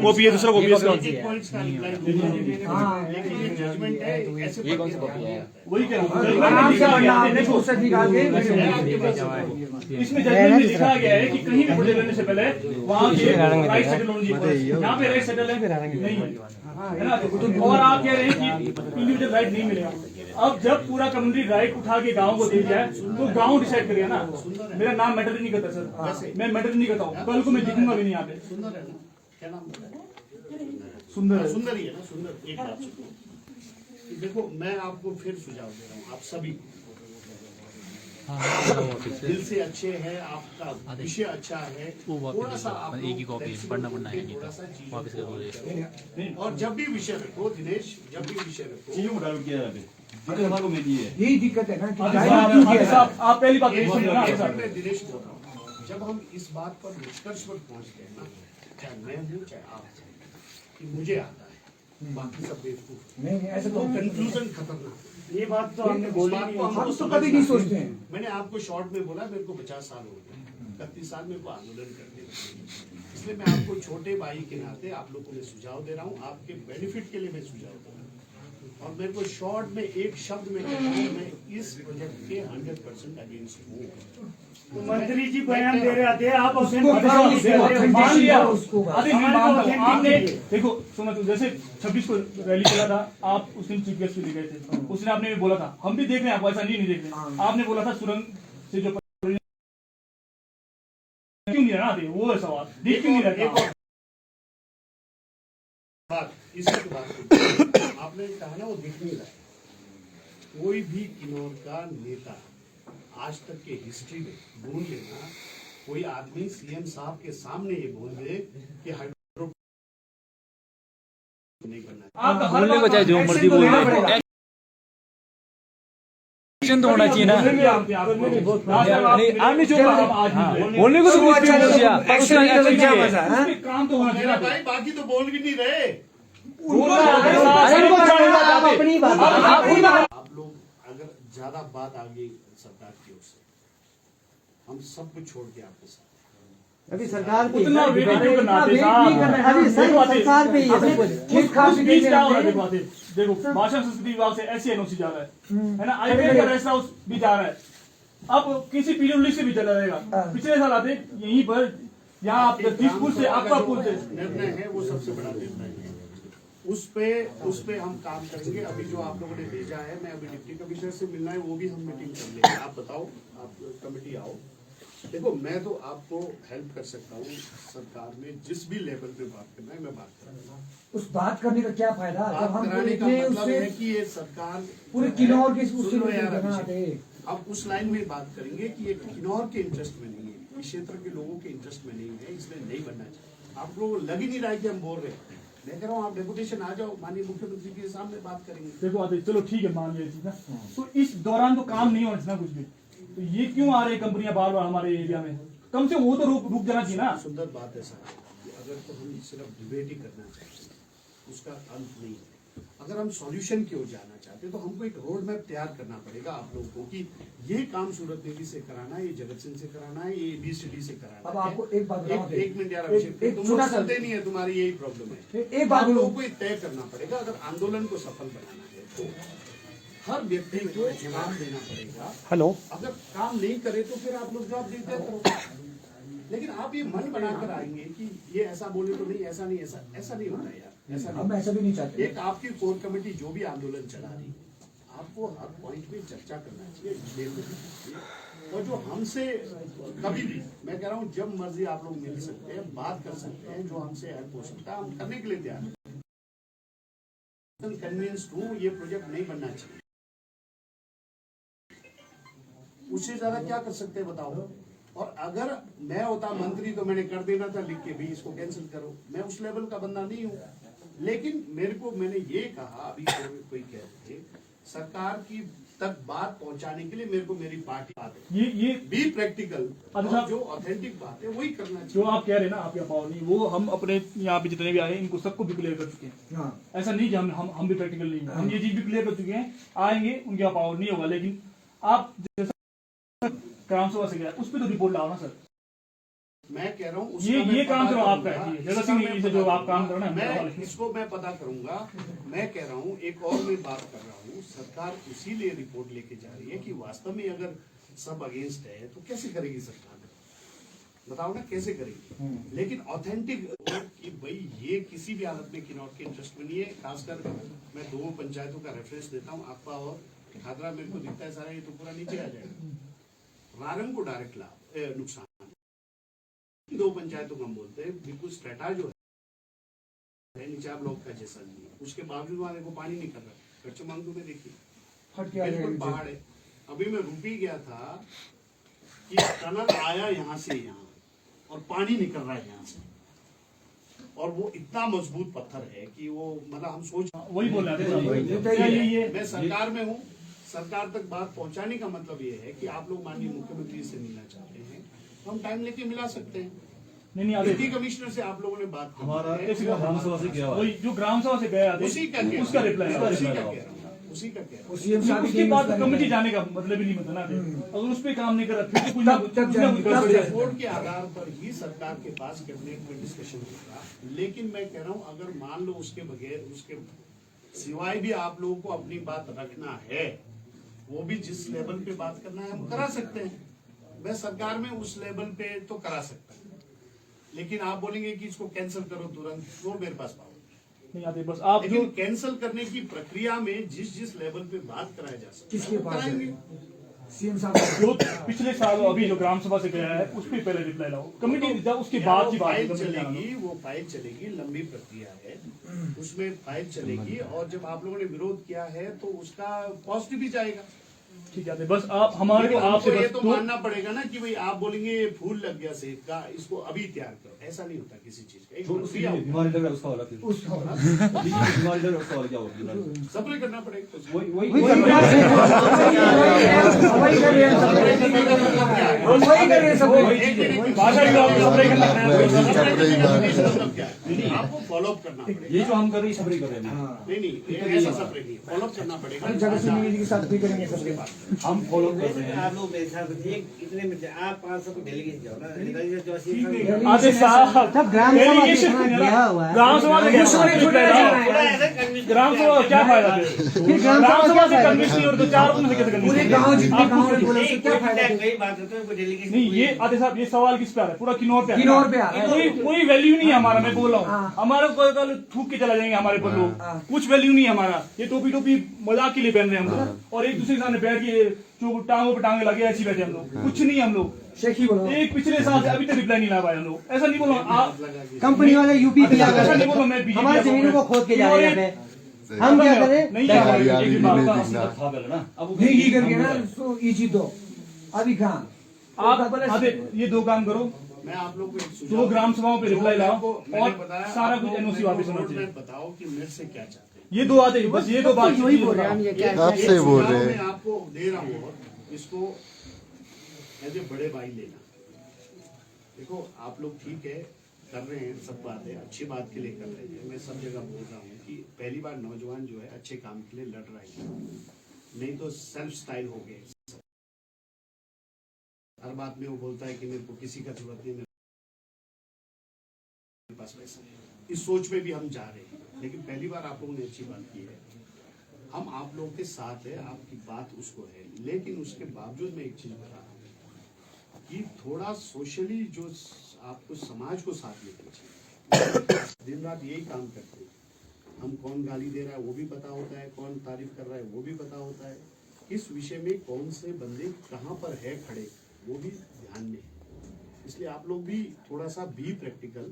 कॉपी है, दूसरा कॉपी है इसका। पॉइंट्स का रिप्लाई दूंगा, लेकिन ये जजमेंट है ऐसे ये कौन सी कॉपी है? वही कह रहा आराम से पढ़ना, हूँ। आपने देखो पुस्तक निकाल के इसमें जजमेंट में लिखा गया है कि कहीं भी प्रोजेक्ट लेने से पहले वहाँ राइट सेटल होनी चाहिए, यहाँ पे राइट सेटल नहीं है ना। और आप कह रहे हैं कि इंडिविजुअल राइट नहीं मिलेगा। अब जब पूरा कम्युनिटी राइट उठा के गांव को दे दिया है तो गांव डिसाइड करेगा ना। मेरा नाम मैटर नहीं करता सर, मैं मैटर नहीं करता हूँ, कल को मैं दिखूंगा भी नहीं यहाँ पे। सुंदर है ना, क्या नाम है? सुंदर सुंदर ही है ना, सुंदर। एक बात सुनो कि देखो मैं आपको फिर सुझाव दे रहा हूँ, आप सभी दिल से अच्छे हैं, आपका विषय अच्छा है, थोड़ा सा आप एक ही कॉपी पढ़ना है, थोड़ा सा चीज। और जब भी विषय रखो दिनेश, जब भी विषय रखो चीजों को डाउट किया जाए, को में दिए यही दिक्कत है ना कि आप पहली बात एक मिनट में दिनेश बोल रहा हूँ, जब हम इस बात पर निष्कर्ष पर पहुंचते हैं ना, चाहे मैं हूँ चाहे आप हैं, कि मुझे आता है, बाकी सब बेवकूफ। नहीं ऐसा तो कंक्लूजन खतरनाक। ये बात तो हमने बोली नहीं है। हम तो कभी नहीं सोचते हैं। मैंने आपको शॉर्ट में बोला, मेरे को 50 साल हो गए, 31 साल मेरे को आंदोलन करते हुए, इसलिए मैं आपको छोटे भाई के नाते आप लोगों को मैं सुझाव दे रहा हूँ, आपके बेनिफिट के लिए मैं सुझाव दे रहा हूँ। और मेरे को शॉर्ट में एक शब्द में कहता हूँ, मैं इस प्रोजेक्ट के 100% अगेंस्ट हूँ। तो मंत्री जी बयान दे रहे थे, आप मान लिया उसको। आपने देखो सुनो, जैसे 26 को रैली चला था, आप उस दिन चीफ गेस्ट भी गए थे, उस दिन आपने भी बोला था, हम भी देख रहे हैं आपको, ऐसा नहीं देख रहे। आपने बोला था सुरंग से जो क्यों नहीं रहना थे, वो है सवाल, देख क्यों नहीं रहता। इसकी बात आपने कहा ना, वो दिख नहीं रहा। कोई भी किन्नौर का नेता आज तक के हिस्ट्री में ढूंढ लेना, कोई आदमी सीएम साहब के सामने ये बोल दे कि हाइड्रो नहीं करना है। बोलने को चाहे जो मर्जी बोल दे, एक्शन तो होना चाहिए ना। आपने जो बोलने को तो काम तो होना चाहिए भाई, बाकी तो बोल भी नहीं रहे। आप लोग अगर ज्यादा बात आ गई सरकार की ओर से, हम सब कुछ छोड़ के आपके साथ। अभी सरकार पे उतना वेट क्यों करना है अभी सरकार पे ही है सब कुछ। देखो भाषा संस्कृति विभाग से ऐसी एनओसी जा रहा है ना, आईपीएल का रेस्ट हाउस भी जा रहा है, अब किसी पीडब्ल्यूडी से भी चला जाएगा। पिछले साल आते यहीं पर, यहाँ आप जगदीशपुर से आपका पुल से निर्णय है, वो सबसे बड़ा निर्णय है। उस पे हम काम करेंगे। अभी जो आप लोगों ने भेजा है, मैं अभी डिप्टी कमिश्नर से मिलना है, वो भी हम मीटिंग कर लेंगे। आप बताओ, आप कमेटी आओ। देखो मैं तो आपको हेल्प कर सकता हूँ, सरकार में जिस भी लेवल पे बात करना है मैं बात करूँगा। उस बात करने का क्या फायदा जब हम कराने का मतलब है कि ये सरकार पूरे किन्नौर के सुनो यार, अब उस लाइन में बात करेंगे कि ये किन्नौर के इंटरेस्ट में नहीं है, इस क्षेत्र के लोगों के इंटरेस्ट में नहीं है, इसलिए नहीं बनना चाहिए। आप लोग लग ही नहीं रहा है कि हम बोल रहे हैं। मैं कह रहा हूँ आप डेपुटेशन आ जाओ, माननीय मुख्यमंत्री के सामने बात करेंगे। देखो आते चलो ठीक है, मान लिया ना, तो इस दौरान तो काम नहीं होना कुछ भी, तो ये क्यों आ रही कंपनियां बार बार हमारे एरिया में? कम से वो तो रुक जाना चाहिए ना। सुंदर बात है सर, अगर तो हम सिर्फ डिबेट ही करना चाहते हैं, उसका अंत नहीं है। अगर हम सॉल्यूशन की ओर जाना चाहते हैं तो हमको एक रोड मैप तैयार करना पड़ेगा आप लोगों को कि ये काम सूरत देवी से कराना है, ये जगत सिंह से कराना है, ये ABCD से कराना है। अब आपको एक बात एक मिनट यार अभिषेक, तुम लोग सुनते नहीं है, तुम्हारी यही प्रॉब्लम है। एक बात आप लोगों को तय करना पड़ेगा, अगर आंदोलन को सफल बनाना है तो हर व्यक्ति को जवाब देना पड़ेगा। हेलो, अगर काम नहीं करे तो फिर आप लोग जवाब देते रहो। लेकिन आप ये मन बनाकर आएंगे कि ये ऐसा बोले तो नहीं, ऐसा नहीं, ऐसा नहीं होता यार, ऐसा नहीं। हम ऐसा भी नहीं चाहते। एक आपकी कोर कमेटी जो भी आंदोलन चला रही, आपको हर पॉइंट में चर्चा करना चाहिए, डिबेट करना चाहिए। और जो हमसे कभी भी, मैं कह रहा हूँ जब मर्जी आप लोग मिल सकते हैं, बात कर सकते हैं, जो हमसे हेल्प हो सकता है हम करने के लिए तैयार हैं। कन्विंस्ड हूँ ये प्रोजेक्ट नहीं बनना चाहिए, उससे ज्यादा क्या कर सकते हैं बताओ। और अगर मैं होता मंत्री तो मैंने कर देना था लिख के भी इसको कैंसिल करो, मैं उस लेवल का बंदा नहीं हूँ। लेकिन मैंने ये कहा, अभी कोई कह रहे थे सरकार की तक बात पहुंचाने के लिए मेरे को मेरी पार्टी बात है, ये बी प्रैक्टिकल, अच्छा, जो ऑथेंटिक बात है वही करना चाहिए। जो आप कह रहे हैं ना आपके पावर नहीं, वो हम अपने यहाँ पे जितने भी आए हैं इनको सबको भी क्लियर कर चुके हैं। ऐसा नहीं कि हम भी प्रैक्टिकल नहीं है, हम ये चीज भी क्लियर कर चुके हैं। आएंगे उनके यहाँ पावर नहीं होगा, लेकिन आप जैसा ग्राम सभा से गया उस पर तो रिपोर्ट लाओ ना सर। मैं कह रहा हूँ ये काम करो आपका, जगत सिंह नेगी से जो आप काम करो ना, मैं इसको मैं पता करूंगा। मैं कह रहा हूँ एक और मैं बात कर रहा हूँ, सरकार इसीलिए रिपोर्ट लेके जा रही है कि वास्तव में अगर सब अगेंस्ट है तो कैसे करेगी सरकार, बताओ ना कैसे करेगी। लेकिन ऑथेंटिक कि भाई ये किसी भी हालत में किन्नौर के इंटरेस्ट में नहीं है। खासकर मैं 2 पंचायतों का रेफरेंस देता हूँ, आपका और खादरा मेरे को दिखता है सारा ये तो पूरा नीचे आ जाएगा। रारंग को डायरेक्ट लाभ नुकसान, 2 पंचायतों का हम बोलते हैं, बिल्कुल स्ट्रेटा जो है नीचा ब्लॉक का जैसा नहीं है, उसके बावजूद वहां देखो पानी नहीं कर रहा। कच्चे मांगू में देखिए बिल्कुल पहाड़ है। अभी मैं रूपी गया था कि टनल आया यहाँ से यहाँ और पानी निकल रहा है यहाँ से, और वो इतना मजबूत पत्थर है कि वो मतलब हम सोच वही बोल रहे थे। मैं सरकार में हूँ, सरकार तक बात पहुंचाने का मतलब ये है कि आप लोग माननीय मुख्यमंत्री से मिलना चाहते हैं तो हम टाइम लेके मिला सकते हैं। नहीं डिप्टी कमिश्नर से आप लोगों ने बात की, हमारा ग्राम सभा से क्या वही जो ग्राम सभा से गया उसी का उसका रिप्लाई उसी का कह रहा हूँ। उसके बाद कमेटी जाने का मतलब ही नहीं मतलब ना, अगर उस पर काम नहीं कर रहा फिर कुछ रिपोर्ट के आधार पर ही सरकार के पास कैबिनेट में डिस्कशन होगा। लेकिन मैं कह रहा हूँ अगर मान लो उसके बगैर, उसके सिवाय भी आप लोगों को अपनी बात रखना है, वो भी जिस लेवल पे बात करना है हम करा सकते हैं। मैं सरकार में उस लेवल पे तो करा सकता हूँ, लेकिन आप बोलेंगे कि इसको कैंसिल करो तुरंत, वो मेरे पास पावर नहीं आते। बस आप लेकिन कैंसिल करने की प्रक्रिया में जिस लेवल पे बात कराया जा सकता है किसके पास कराएंगे। सीएम साहब जो पिछले साल अभी जो ग्राम सभा से गया है उस पर पहले रिप्लाई लाओ, कमेटी जब उसके बाद की फाइल बात चलेगी, वो फाइल चलेगी, लंबी प्रक्रिया है, उसमें फाइल चलेगी। और जब आप लोगों ने विरोध किया है तो उसका पॉजिटिव भी जाएगा। ठीक है। बस आप हमारे को आपसे ये बस तो मानना पड़ेगा ना कि भाई आप बोलेंगे ये फूल लग गया सेब का, इसको अभी तैयार करो, ऐसा नहीं होता किसी चीज का। एक प्रक्रिया होती है। बीमारी लग रहा है उसका वाला, फिर बीमारी लग रहा है उसका वाला क्या होगा, सप्लाई करना पड़ेगा। वही भाषा विभाग को सप्लाई करना है, आपको फॉलो अप करना पड़ेगा। ये जो हम कर रहे हैं सप्लाई कर रहे हैं, नहीं ऐसा सप्लाई नहीं, फॉलो अप करना पड़ेगा। जगत सिंह नेगी जी के साथ भी करेंगे सबके पास। हम फॉलो कर रहे हैं। आप लोग मेरे साथ इतने में आप 500 को डेलीगेट जाओ ना, आते साहब सब ग्राम सभा देखना गया हुआ है, ग्राम सभा से ग्राम सभा क्या फायदा फिर ग्राम सभा से कन्विंस नहीं और तो 4 से कैसे कन्विंस पूरे गांव जितने गांव में बोले उससे क्या फायदा? कई बात होती है उनको डेलीगेट नहीं। ये आते साहब ये सवाल किस पे आ रहा है, पूरा किन्नौर पे किन्नौर पे आ रहा है। कोई वैल्यू नहीं है हमारा, मैं बोल रहा हूँ। हमारा कोई कल थूक के चला जाएंगे हमारे पर लोग, कुछ वैल्यू नहीं है हमारा। ये टोपी टोपी मजाक के लिए पहन रहे हैं हम लोग, और एक दूसरे के सामने बैठ के जो टांगों पे टांगे लगे ऐसी बैठे हम लोग, कुछ नहीं हम लोग। शेखी बोलो एक पिछले साल से अभी तक रिप्लाई नहीं ला पाए हम लोग। ऐसा नहीं बोलो आप कंपनी वाले यूपी किया ऐसा नहीं बोलो करते, मैं बीजेपी हमारी जमीनों को खोद के जा रहे हैं, हम क्या करें? नहीं है हमारी एक भी बात का। था पहले ना, अब नहीं ही करके ना सो इजी दो अभी कहाँ आप आते ये 2 काम करो, मैं आप लोग को एक 2 सुझाव ग्राम सभाओं पे रिप्लाई लाओ मैंने और बताया, सारा आप कुछ लोग एनओसी मेरे वापस को होना रोड चाहिए। में बताओ कि मेरे से क्या चाहते हैं। ये 2 आते हैं, बस ये 2 बात वही बोल रहे हैं हम, ये क्या आप सही बोल रहे हैं। मैं आपको दे रहा हूँ और इसको एज ए बड़े भाई लेना। देखो आप लोग ठीक है कर रहे हैं, सब बात है, अच्छी बात के लिए कर रहे हैं। मैं सब जगह बोल रहा हूँ कि पहली बार नौजवान जो है अच्छे काम के लिए लड़ रहा है, नहीं तो सेल्फ स्टाइल हो गए। हर बात में वो बोलता है कि मेरे को किसी का जरूरत नहीं, मेरे पास पैसा है। इस सोच में भी हम जा रहे हैं, लेकिन पहली बार आप लोगों ने अच्छी बात की है। हम आप लोगों के साथ है, आपकी बात उसको है, लेकिन उसके बावजूद मैं एक चीज बता रहा हूँ कि थोड़ा सोशली जो आपको समाज को साथ लेना चाहिए। दिन रात यही काम करते हैं, हम कौन गाली दे रहा है वो भी पता होता है, कौन तारीफ कर रहा है वो भी पता होता है, किस विषय में कौन से बंदे कहाँ पर है खड़े वो भी ध्यान में है। इसलिए आप लोग भी थोड़ा सा बी प्रैक्टिकल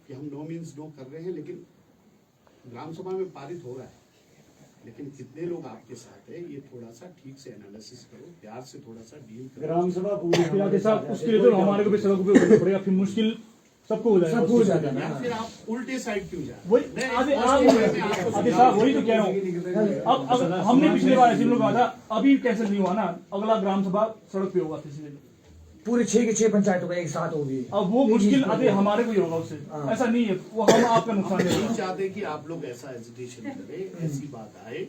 कि हम नो मीन्स नो कर रहे हैं, लेकिन ग्राम सभा में पारित हो रहा है, लेकिन कितने लोग आपके साथ है ये थोड़ा सा ठीक से एनालिसिस करो, प्यार से थोड़ा सा डील करो। ग्राम सभा के साथ उसके लिए तो हमारे को भी सड़कों पे उतरना पड़ेगा, फिर मुश्किल सबको हो जाएगा, सबको हो जाएगा। या फिर आप उल्टे साइड क्यों जा रहे हैं? वही अभी साहब वही तो कह रहा हूँ। अब अगर हमने पिछले बार ऐसे लोग कहा था, अभी कैंसिल नहीं हुआ ना, अगला ग्राम सभा सड़क पे होगा किसी पूरे 6 के 6 पंचायतों का एक साथ होगी। अब वो मुश्किल अभी हमारे को ही होगा उससे, ऐसा नहीं है वो हम आपका नुकसान नहीं है। चाहते कि आप लोग ऐसा एजिटेशन करें, ऐसी बात आए।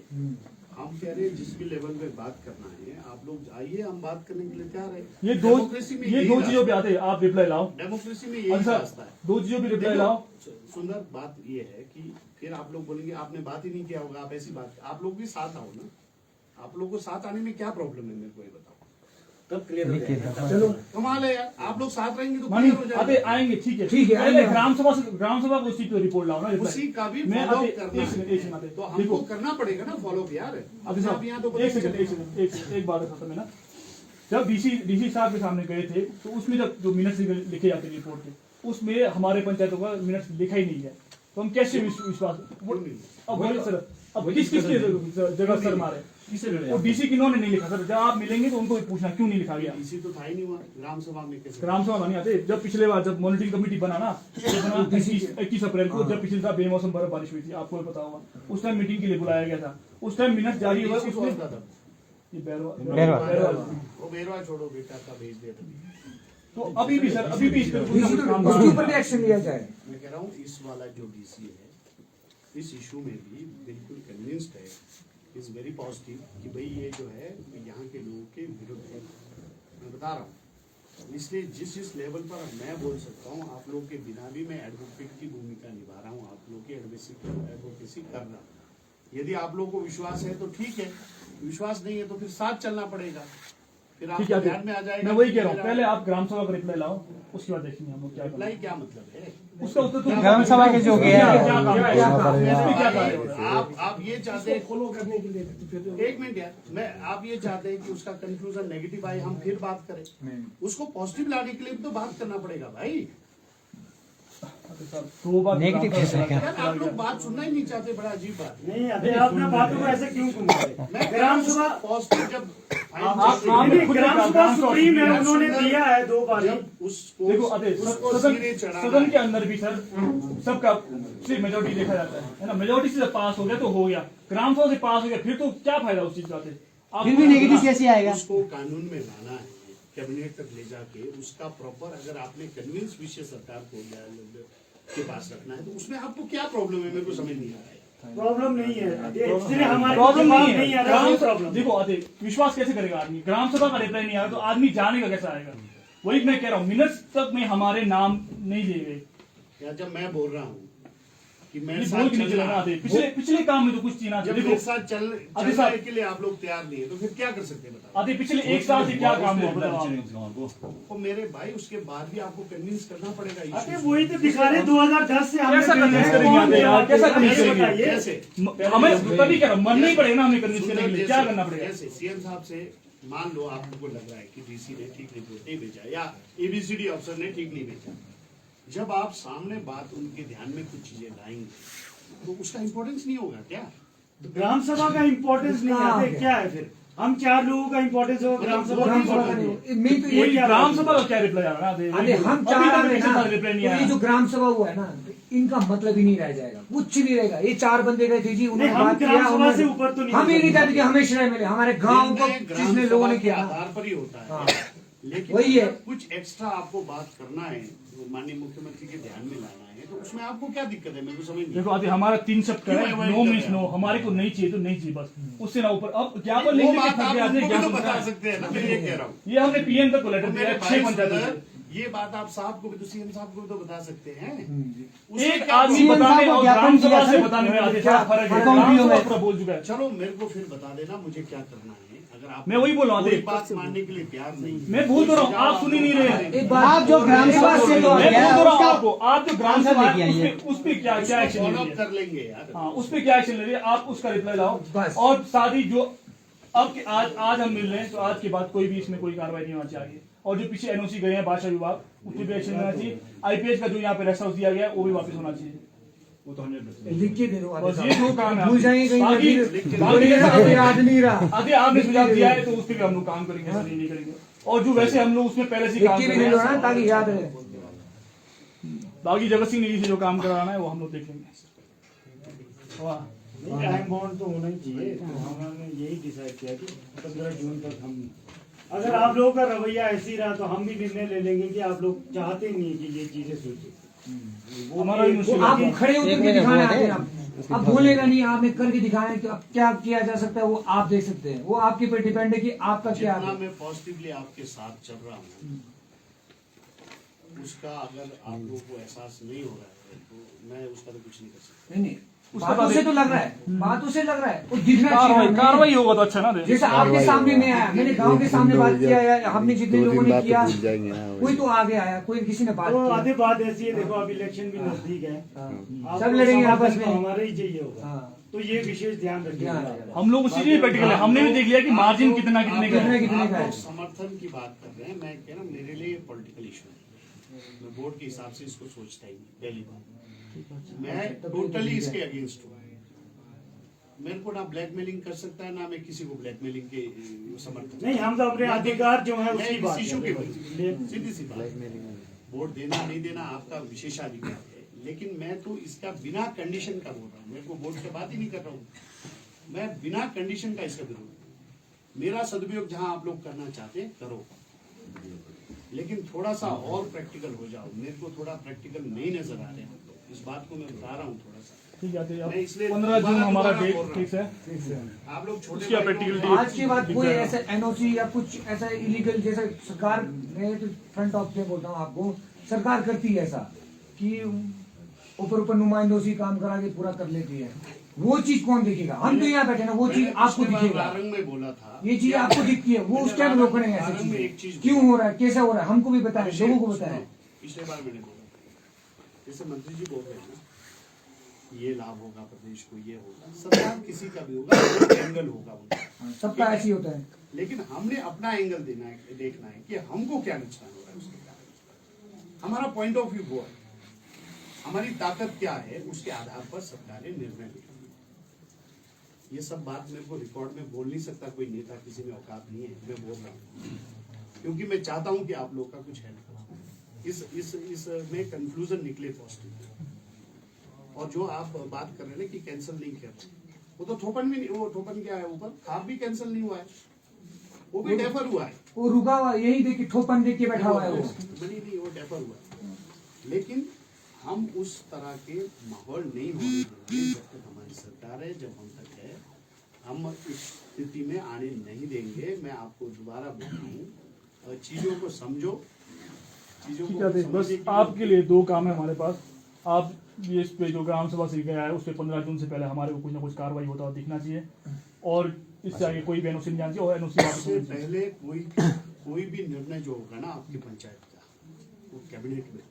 हम कह रहे हैं जिस भी लेवल पे बात करना है आप लोग आइए, हम बात करने के लिए तैयार है। ये दो चीजों पे आते हैं, आप रिप्लाई लाओ, डेमोक्रेसी में यही रास्ता है। दो चीजों पे रिप्लाई लाओ। सुंदर बात ये है कि फिर आप लोग बोलेंगे आपने बात ही नहीं किया होगा, आप ऐसी बात, आप लोग भी साथ आओ ना। आप लोग को साथ आने में क्या प्रॉब्लम है मेरे को ये बताओ, तब क्लियर हो जाएगा। चलो कमाल है यार, आप लोग साथ रहेंगे तो क्लियर हो जाएगा। अबे आएंगे, ठीक है ठीक है, पहले ग्राम सभा को उसी पे रिपोर्ट लाओ ना, उसी का भी फॉलो करना है तो हमको करना पड़ेगा ना फॉलो यार। अब आप यहाँ तो एक बात खत्म है ना, जब डीसी साहब के सामने गए थे तो उसमें जब जो मिनट्स लिखे जाते हैं रिपोर्ट के, उसमें हमारे पंचायतों का मिनट्स लिखा ही नहीं है, तो हम कैसे विश्वास। अब किस जगह सर मारे, वो डीसी किन्होंने नहीं लिखा सर, जब आप मिलेंगे तो उनको पूछना क्यों नहीं लिखा गया। डीसी तो था ही नहीं हुआ ग्राम सभा में, कैसे ग्राम सभा नहीं आते। जब पिछले बार जब मॉनिटरिंग कमेटी बना ना, 21 अप्रैल को, जब पिछले साल बेमौसम बारिश हुई थी, आपको पता होगा, उस टाइम मीटिंग के लिए बुलाया गया था, उस टाइम मिनट जारी हुआ। बेरवा छोड़ो बेटा का भेज दिया था। तो अभी भी सर, अभी भी उसके ऊपर एक्शन लिया जाए। मैं कह रहा हूँ इस वाला जो डीसी है इस इशू में भी बिल्कुल कन्विंस्ड है, इज वेरी पॉजिटिव कि भाई ये जो है यहाँ के लोगों के विरुद्ध है। मैं बता रहा हूँ, इसलिए जिस लेवल पर मैं बोल सकता हूँ आप लोग के बिना भी मैं एडवोकेट की भूमिका निभा रहा हूँ, आप लोग की एडवोकेसी कर रहा हूँ। यदि आप लोगों को विश्वास है तो ठीक है, विश्वास नहीं है तो फिर साथ चलना पड़ेगा, फिर आपको ध्यान में आ जाएगा। मैं वही कह रहा हूँ, पहले आप ग्राम सभा का रिप्लाई लाओ, उसके बाद देखेंगे हम लोग क्या रिप्लाई क्या मतलब है उसका उत्तर। तो ग्राम सभा के जो गया आप ये चाहते हैं फॉलो करने के लिए, एक मिनट यार, मैं आप ये चाहते हैं कि उसका कंक्लूजन नेगेटिव आए, हम फिर बात करें, उसको पॉजिटिव लाने के लिए तो बात करना पड़ेगा भाई। नेगेटिव कैसे है? यार आप लोग बात सुनना ही नहीं चाहते, बड़ा अजीब बात। नहीं अभी आपने बातों को ऐसे क्यों घुमाते? मैं ग्राम सभा पॉजिटिव जब ग्राम सभा सुप्रीम है, उन्होंने दिया है 2 बार। उसको सदन के अंदर भी सर सबका सिर्फ मेजोरिटी देखा जाता है ना, मेजोरिटी से पास हो गया तो हो गया, ग्राम सभा से पास हो गया फिर तो क्या फायदा उस चीज का। फिर भी नेगेटिव कैसे आएगा? उसको कानून में लाना है, कैबिनेट तक ले जाके उसका प्रॉपर, अगर आपने कन्विंस विषय सरकार को के पास रखना है तो उसमें आपको क्या प्रॉब्लम है, मेरे को समझ नहीं आ रहा है। प्रॉब्लम नहीं है, इसलिए हमारे प्रॉब्लम नहीं नहीं है। है प्रॉब्लम देखो आते विश्वास कैसे करेगा आदमी, ग्राम सभा का रिप्लाई नहीं आया तो आदमी जाने का कैसा आएगा। वही मैं कह रहा हूँ, मिनट्स तक में हमारे नाम नहीं दिए गए। या जब मैं बोल रहा हूँ कि मैं पिछले काम में तो कुछ चीना जब मेरे साथ चलने के लिए आप लोग तैयार नहीं है तो फिर क्या कर सकते हैं बताओ। आते पिछले 1 साल से क्या काम हुआ तो मेरे भाई उसके बाद भी आपको कन्विंस करना पड़ेगा। अरे वही तो दिखा रहे 2010 से हम कैसा कन्विंस करेंगे यार, कैसा कन्विंस करेंगे कैसे? हमें तभी कह रहा हूँ, मन नहीं पड़ेगा ना हमें कन्विंस करने के लिए, क्या करना पड़ेगा। कैसे सीएम साहब से मान लो आपको लग रहा है कि डीसी ने ठीक रिपोर्ट नहीं भेजा या एबीसीडी अफसर ने ठीक नहीं भेजा, जब आप सामने बात उनके ध्यान में कुछ चीजें लाएंगे तो उसका इम्पोर्टेंस नहीं होगा क्या? ग्राम सभा का इम्पोर्टेंस नहीं है क्या है? फिर हम 4 लोगों का इम्पोर्टेंस होगा, ग्राम सभा का ग्राम सभा का क्या रिप्लाई आ रहा है? हम 4 रिप्लाई नहीं आया। ये जो ग्राम सभा हुआ है ना, इनका मतलब ही नहीं रह जाएगा, कुछ नहीं रहेगा। ये 4 बंदे गए थे जी, उन्होंने बात किया, से ऊपर तो नहीं। हम ये नहीं चाहते कि हमें श्रेय मिले, हमारे गाँव को जिसने लोगों ने किया आधार पर ही होता है, लेकिन वही है। कुछ एक्स्ट्रा आपको बात करना है, माननीय मुख्यमंत्री के ध्यान में लाना है, तो उसमें आपको क्या दिक्कत है? मेरे को समझ नहीं। देखो अभी हमारा 3 शब्द है, नो मीन्स नो, हमारे को नहीं चाहिए तो नहीं चाहिए बस, उससे ना ऊपर। अब क्या बोल वो बात आप उनको तो बता सकते हैं ना, मैं ये कह रहा हूँ। ये हमने पीएम तक को लेटर दिया 6 पंचायतों, ये बात आप साहब को भी तो सीएम साहब को भी तो बता सकते हैं। एक आदमी बताने और ग्राम सभा से बताने में आधे क्या फर्क है? ग्राम सभा पूरा बोल चुका है। चलो मेरे को फिर बता देना मुझे क्या करना है। अगर आप मैं वही बोल रहा हूँ, बात मानने के लिए तैयार नहीं, मैं भूल तो रहा हूँ, आप सुन ही नहीं रहे। आप जो ग्राम सभा से मैं बोल रहा हूँ, आपको, आप जो ग्राम सभा लेके आइए। उस पे क्या एक्शन ले फॉलो रही अप है? कर लेंगे यार। हाँ, उस पे क्या एक्शन ले रही है आप, उसका रिप्लाई लाओ। और साथ ही जो अब आज हम मिल रहे हैं, तो आज के बाद कोई भी इसमें कोई कार्रवाई नहीं होना चाहिए। और जो पीछे एनओसी गए हैं भाषा विभाग, उस पर भी एक्शन लेना चाहिए। आईपीएच का जो यहाँ पे रेस्ट हाउस दिया गया है वो भी वापस होना चाहिए। वो तो 100% लिख के दे दो बस ये दो काम है। भूल जाएंगे कहीं बाकी बाकी याद नहीं रहा। आगे आपने सुझाव दिया है तो उस पर भी हम लोग काम करेंगे, ऐसा नहीं करेंगे। और जो वैसे हम लोग उसमें पहले से लिख काम के कर भी रहे दे दो ना हैं, ताकि याद रहे। बाकी जगत सिंह नेगी से जो काम कराना है वो हम लोग देख लेंगे। वाह, टाइम बाउंड तो होना ही चाहिए। तो हमने यही डिसाइड किया कि 15 जून तक हम, अगर आप लोगों का रवैया ऐसे ही रहा तो हम भी निर्णय ले लेंगे कि आप लोग चाहते नहीं है कि ये चीजें सोचे। हमारा भी वो मुश्किल आप है। खड़े होकर के दिखाना है आप बोलेगा नहीं, आपने करके दिखाना है कि अब क्या किया जा सकता है, वो आप देख सकते हैं। वो आपके पे डिपेंड है कि आपका क्या जितना मैं पॉजिटिवली आपके साथ चल रहा हूँ, उसका अगर आप लोगों को एहसास नहीं हो रहा है तो मैं उसका तो कुछ नहीं कर सकता। नहीं बातों से तो लग रहा है, बातों से लग रहा है, वो दिखना कार्रवाई चाहिए। कार्रवाई होगा तो अच्छा ना दे। जैसे आपके सामने में आया, मैंने गांव के सामने बात किया, या हमने जितने लोगों ने किया, कोई तो आगे आया, कोई किसी ने बात तो की। आधी बात ऐसी है, देखो अब इलेक्शन भी नजदीक है, आपको सब लड़ेंगे आपस समर्थन में। तो हमारा ही चाहिए होगा। हाँ। तो ये विशेष ध्यान रखिएगा। हम लोग उसी लिए प्रैक्टिकल है, हमने भी देख लिया कि मार्जिन कितना कितने का है। कितने का है। आप लोग समर्थन की बात कर रहे हैं, मैं कह रहा हूँ मेरे लिए पॉलिटिकल इशू है। मैं बोर्ड के हिसाब से इसको सोचता ही नहीं। पहली बात, मैं टोटली इसके अगेंस्ट हूँ। मेरे को ना ब्लैकमेलिंग कर सकता है, ना मैं किसी को ब्लैकमेलिंग के समर्थन। नहीं, हम तो अपने अधिकार जो है उसकी बात इशू के कर रहे हैं। सीधी सी बात, वोट देना नहीं देना आपका विशेषाधिकार है, लेकिन मैं तो इसका बिना कंडीशन का बोल रहा हूँ। मेरे को वोट की बात ही नहीं कर रहा हूँ, मैं बिना कंडीशन का इसका विरोध। मेरा सदुपयोग जहां आप लोग करना चाहते हैं करो, लेकिन थोड़ा सा और प्रैक्टिकल हो जाओ। मेरे को थोड़ा प्रैक्टिकल नहीं नजर आ रहे हैं, इस बात को मैं बता रहा हूँ थोड़ा सा। ठीक है, मैं इसलिए 15 जून हमारा डेट बोल रहा हूँ। फिक्स है। आप लोग छोटे उसकी भाई प्रैक्टिकल लोग- आज के बाद कोई ऐसा एनओसी या कुछ ऐसा इलीगल, जैसा सरकार, मैं तो फ्रंट ऑफ से बोलता हूँ आपको, सरकार करती है ऐसा कि ऊपर ऊपर नुमाइंदों से काम करा के पूरा कर लेती है। वो चीज कौन देखेगा? हम तो यहाँ बैठे ना, वो चीज मैंने आपको पिछली बार दिखेगा। नारंग में बोला था, ये चीज आपको दिखती है, वो उस टाइम रोक रहे हैं नारंग ऐसी में एक चीजें। चीज क्यों हो रहा है, कैसा हो रहा है, हमको भी बताएं, लोगों को बताएं। पिछले बार मैंने बोला, जैसे मंत्री जी बोल रहे हैं ना, ये लाभ होगा प्रदेश को, ये होगा, सरकार किसी का भी होगा, एंगल होगा वो। सबका ऐसे ही होता है। लेकिन हमने अपना एंगल देना है, देखना है कि हमको क्या नुकसान हो रहा है उसके कारण। हमारा पॉइंट ऑफ व्यू वो है, हमारी ताकत क्या है, उसके आधार पर सरकारें निर्णय लेती है। ये सब बात मेरे को रिकॉर्ड में बोल नहीं सकता कोई नेता, किसी में औकात नहीं है, मैं बोल रहा हूँ क्योंकि मैं चाहता हूं कि आप लोग का कुछ हेल्प हो, इस में कंक्लूजन निकले पॉजिटिव। और जो आप बात कर रहे हैं ना कि कैंसिल नहीं किया, वो तो थोपन भी नहीं, वो थोपन क्या है ऊपर, खाप भी कैंसिल नहीं हुआ है, वो भी डेफर हुआ है। वो रुका हुआ, यही देख के ठोपन देख के बैठा हुआ है वो। बड़ी नहीं, वो डेफर हुआ है। लेकिन हम उस तरह के माहौल नहीं होने देंगे जब तक हमारी सरकार है, जब हम तक है, हम इस स्थिति में आने नहीं देंगे। मैं आपको दोबारा बोल रहा हूँ, चीजों को समझो, चीजों ठीक को है, बस समझने की- आपके लिए 2 काम है हमारे पास। आप ये इस पे जो ग्राम सभा से गया है उस पे 15 जून से पहले हमारे को कुछ ना कुछ कार्रवाई होता हुआ दिखना चाहिए, और इससे आगे कोई भी एनओसी नहीं जाना चाहिए, और एनओसी वापस इससे होनी चाहिए। पहले कोई भी निर्णय जो होगा ना आपकी पंचायत का, वो कैबिनेट में होगा।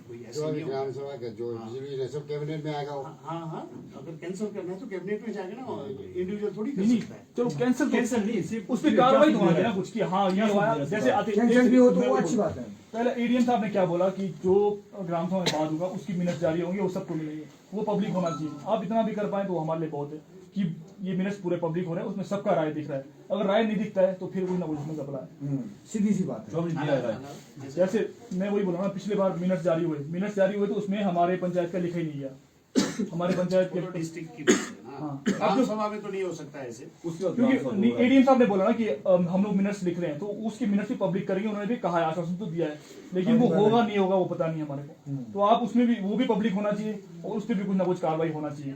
कोई ऐसे नहीं होगा। ग्राम सभा का जो डिसीजन है सब कैबिनेट में आएगा वो। हाँ हाँ, अगर कैंसिल करना है तो कैबिनेट में जाएगा ना, इंडिविजुअल थोड़ी कर नहीं सकता है। चलो कैंसिल नहीं, सिर्फ उस पर कार्रवाई तो होना चाहिए ना कुछ की। हाँ ये हुआ, जैसे कैंसिल भी हो तो वो अच्छी बात है। पहले एडीएम साहब ने क्या बोला कि जो ग्राम सभा में बात होगा उसकी मिनट जारी होंगे, वो सबको मिलेंगे, वो पब्लिक होना चाहिए। आप इतना भी कर पाए तो हमारे लिए बहुत है कि ये मिनट्स पूरे पब्लिक हो रहे हैं, उसमें सबका राय दिख रहा है। अगर राय नहीं दिखता है तो फिर कोई ना कुछ उसमें घपला है। सीधी सी बात है। जो भी दिया है जैसे मैं वही बोला ना, पिछले बार मिनट्स जारी हुए तो उसमें हमारे पंचायत का लिखा ही नहीं गया। हमारे पंचायत वो तो के, डिस्ट्रिक्ट की बात है ना, हाँ। ग्राम सभा में तो नहीं हो सकता ऐसे। क्योंकि एडीएम साहब ने बोला ना कि हम लोग मिनट्स लिख रहे हैं तो उसके मिनट्स भी पब्लिक करेंगे, उन्होंने भी कहा है, आश्वासन तो दिया है, लेकिन वो होगा नहीं होगा वो पता नहीं हमारे को। तो आप उसमें भी, वो भी पब्लिक होना चाहिए, और उस पर भी कुछ ना कुछ कार्रवाई होना चाहिए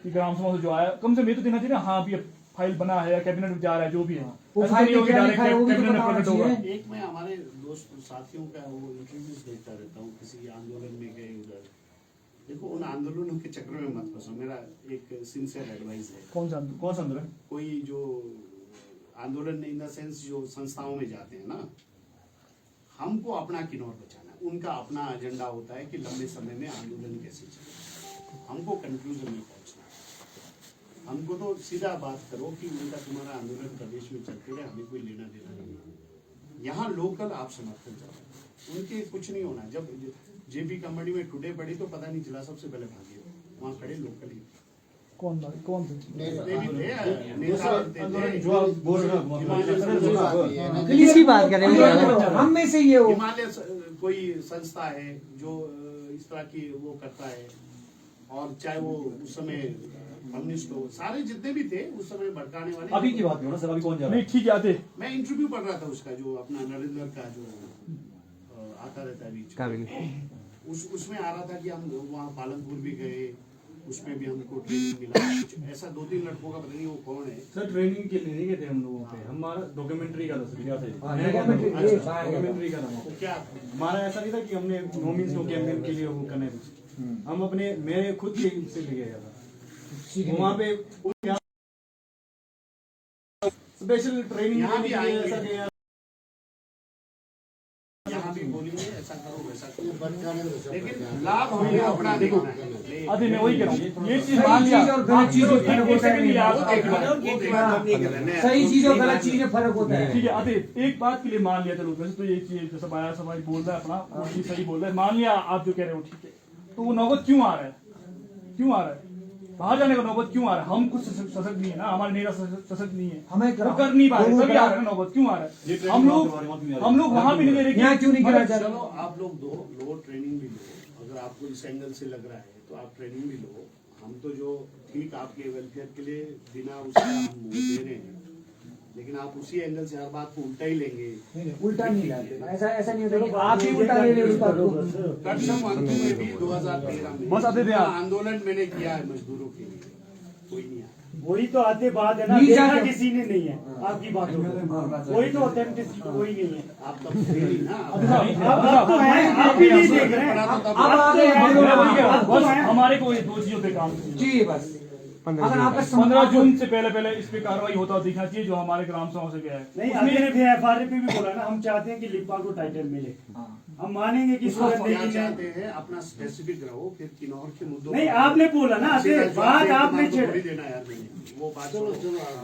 कि ग्राम सभा से जो आया कम से कम ये तो देना चाहिए ना, हाँ अभी फाइल बना है या कैबिनेट में जा रहा है, जो भी है वो ऐसा फाइल नहीं होगा क्या डायरेक्ट लिखा है वो भी तो कैबिनेट में बताना प्रकट होगा। चाहिए। एक मैं हमारे दोस्त साथियों का वो इंटरव्यूज देखता रहता हूँ, किसी आंदोलन में गए उधर, देखो उन आंदोलनों के चक्कर में मत फंसो, मेरा एक सिंसियर एडवाइस है। कौन सा आंदोलन? कोई जो आंदोलन इन द सेंस जो संस्थाओं में जाते हैं ना, हमको अपना किन्नौर बचाना है, उनका अपना एजेंडा होता है कि लंबे समय में आंदोलन कैसे चले। हमको कंक्लूजन में पहुंचना है। हमको तो सीधा बात करो कि उनका तुम्हारा आंदोलन प्रदेश में चलते रहे, हमें कोई लेना देना नहीं है। यहाँ लोकल आप समर्थन चाहो, उनके कुछ नहीं होना। जब जेपी कमेटी में टुडे पड़ी तो पता नहीं चला, सबसे पहले भागे वहाँ खड़े लोकल ही कौन थे? किसकी बात कर रहे हैं? हम में से ये हो हिमालय कोई संस्था है जो इस तरह की वो करता है, और चाहे वो उस समय कम्युनिस्ट हो, सारे जितने भी थे उस समय भड़काने वाले। अभी की बात करो ना सर, अभी कौन जा रहा नहीं ठीक है, आते मैं इंटरव्यू पढ़ रहा था उसका, जो अपना नरेंद्र का जो आता रहता है बीच में, उसमें आ रहा था कि हम वहाँ पालनपुर भी गए, उसमें भी हमको ट्रेनिंग मिला। कुछ ऐसा 2-3 लड़कों का पता नहीं वो कौन है सर। ट्रेनिंग के लिए नहीं गए थे हम लोगों पे, हमारा डॉक्यूमेंट्री का था सर। क्या था डॉक्यूमेंट्री का नाम? तो क्या हमारा ऐसा नहीं था कि हमने नो मींस नो कैंपेन के लिए वो करने कुछ, हम अपने मेरे खुद के से ले गया था वहाँ पे स्पेशल ट्रेनिंग। यहाँ भी आएंगे, ऐसा कि यहाँ भी बोलेंगे ऐसा करो वैसा करो, लेकिन लाभ हमें अपना देखो। अभी मैं वही कह रहा हूँ, ये चीज मान लिया, और गलत चीज और फर्क होता है। सही चीज और गलत चीज में फर्क होता है। ठीक है। अभी एक बात के लिए मान लिया, चलो वैसे तो ये चीज जैसा बाया समाज बोल रहा है अपना, वो चीज सही बोल रहा है, मान लिया आप जो कह रहे हो ठीक है, तो वो नौबत क्यों आ रहा है? क्यों आ रहा है? बाहर जाने का नौबत क्यों आ रहा है? हम कुछ सशक्त नहीं है ना, हमारे नेता सशक्त नहीं है, हमें वो कर नहीं पा रहे, तभी आ रहा है नौबत। क्यों आ रहा है? हम लोग वहां भी नहीं ले रहे। यहाँ क्यों नहीं करा जा रहा? चलो आप लोग लो ट्रेनिंग भी लो, अगर आपको इस एंगल से लग रहा है तो आप ट्रेनिंग भी लो। हम तो जो ठीक आपके वेलफेयर के लिए बिना उसका हम वो दे रहे हैं, लेकिन आप उसी एंगल से हर बात को उल्टा ही लेंगे। उल्टा नहीं लाते, ऐसा नहीं होता कि आप ही उल्टा ले रहे हो। कटसम अंत में भी 2013 में बस आते थे आप। आंदोलन मैंने किया है मजदूरों के लिए, कोई नहीं आया। वही तो आते बात है ना, नहीं देखा जाते। किसी ने नहीं है आपकी बात वही तो ऑथेंटिसिटी कोई नहीं है। आप तब थे नहीं ना, अब तो है, आप भी नहीं देख रहे हैं। अब आ गए हैं। बस हमारे को ये 2 चीजों पे काम चाहिए। जी बस, अगर आपका 15 जून से पहले इस पे कार्रवाई होता दिखना चाहिए, जो हमारे ग्राम सभा से गया है। नहीं, आपने भी एफआरए पे भी बोला ना, हम चाहते हैं कि लिप्पा को टाइटल मिले। हम मानेंगे कि सूरत क्या देवी ने, चाहते हैं अपना स्पेसिफिक रहो, फिर किन्नौर के मुद्दों नहीं आपने बोला ना, बात आपने छेड़ा। देना यार मैंने वो बात, चलो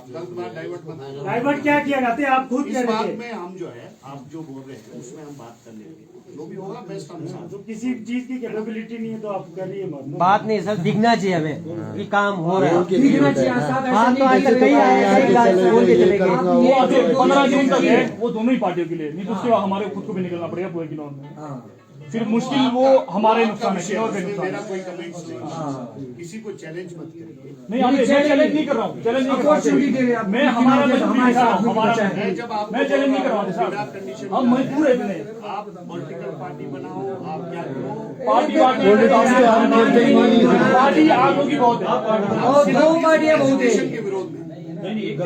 गलत बात डाइवर्ट मत करो। डाइवर्ट क्या किया जाते आप खुद इस कह बात रहे थे। में हम जो है आप जो बोल रहे हैं उसमें हम बात कर लेंगे, जो भी होगा बेस्ट हम साथ। तो किसी चीज की कैपेबिलिटी नहीं है तो आप करिए मत। बात नहीं सर, दिखना चाहिए हमें कि काम हो रहा है। दिखना चाहिए। साहब ऐसा हाँ तो आज तक कहीं आए ऐसे ही बोल के चले गए। वो अभी 15 जून तक है, वो दोनों ही पार्टियों के लिए, नहीं तो उसके बाद हमारे खुद को भी निकलना पड़ेगा पूरे किन्नौर में। फिर मुश्किल वो हमारे नुकसान है, किन्नौर के नुकसान मेरा है। कोई कमेंट्स नहीं, किसी को चैलेंज मत करिए। नहीं मैं चैलेंज नहीं कर रहा हूँ, चैलेंज नहीं कर रहा हूँ मैं, हमारा मजबूरी दिखा रहा हूँ, हमारा मैं चैलेंज नहीं कर रहा हूँ साहब, हम मजबूर है इतने। आप पॉलिटिकल पार्टी बनाओ, आप क्या करो, पार्टी आग होगी बहुत है। और 2 पार्टियां बहुत है। के विरोध में इस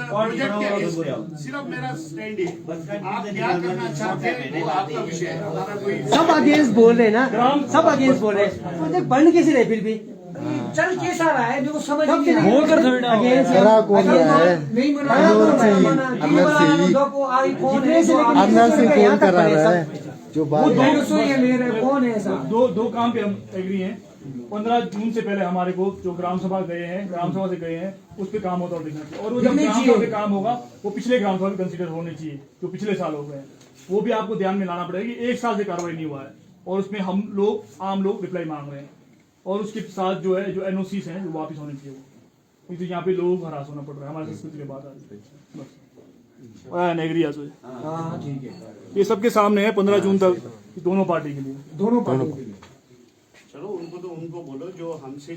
प्रोजेक्ट के अगेंस्ट सिर्फ मेरा स्टैंड है। आप क्या करना चाहते हैं वो आपका विषय है, हमारा कोई सब अगेंस्ट बोल रहे ना, सब अगेंस्ट बोल रहे हैं। प्रोजेक्ट बन कैसे रहे फिर भी? चल कैसा रहा है जो समझ कब नहीं से आ रहा। बोलकर थोड़ी ना हो गया। खरा कौन रहा है? नहीं मना अंदर से ही अंदर से कौन करा रहा है जो बात ले रहे कौन है ऐसा? दो काम पे हम एग्री हैं। 15 जून से पहले हमारे को जो ग्राम सभा गए हैं, ग्राम सभा से गए हैं, उस पे काम होता दिखना चाहिए। और वो जब ग्राम सभा पे काम होगा वो पिछले ग्राम सभा भी कंसीडर होने चाहिए, जो पिछले साल हो गए हैं, वो भी आपको ध्यान में लाना पड़ेगा कि 1 साल से कार्रवाई नहीं हुआ है और उसमें हम लोग आम लोग रिप्लाई मांग रहे हैं, और उसके साथ जो है जो एनओसीज हैं वो वापस होने चाहिए। वो तो यहाँ पे लोग हरास होना पड़ रहा है, हमारी संस्कृति की बात आ रही है। एग्री ठीक है, ये सबके सामने है 15 जून तक दोनों पार्टी के लिए। दोनों पार्टी। चलो उनको तो उनको बोलो जो हमसे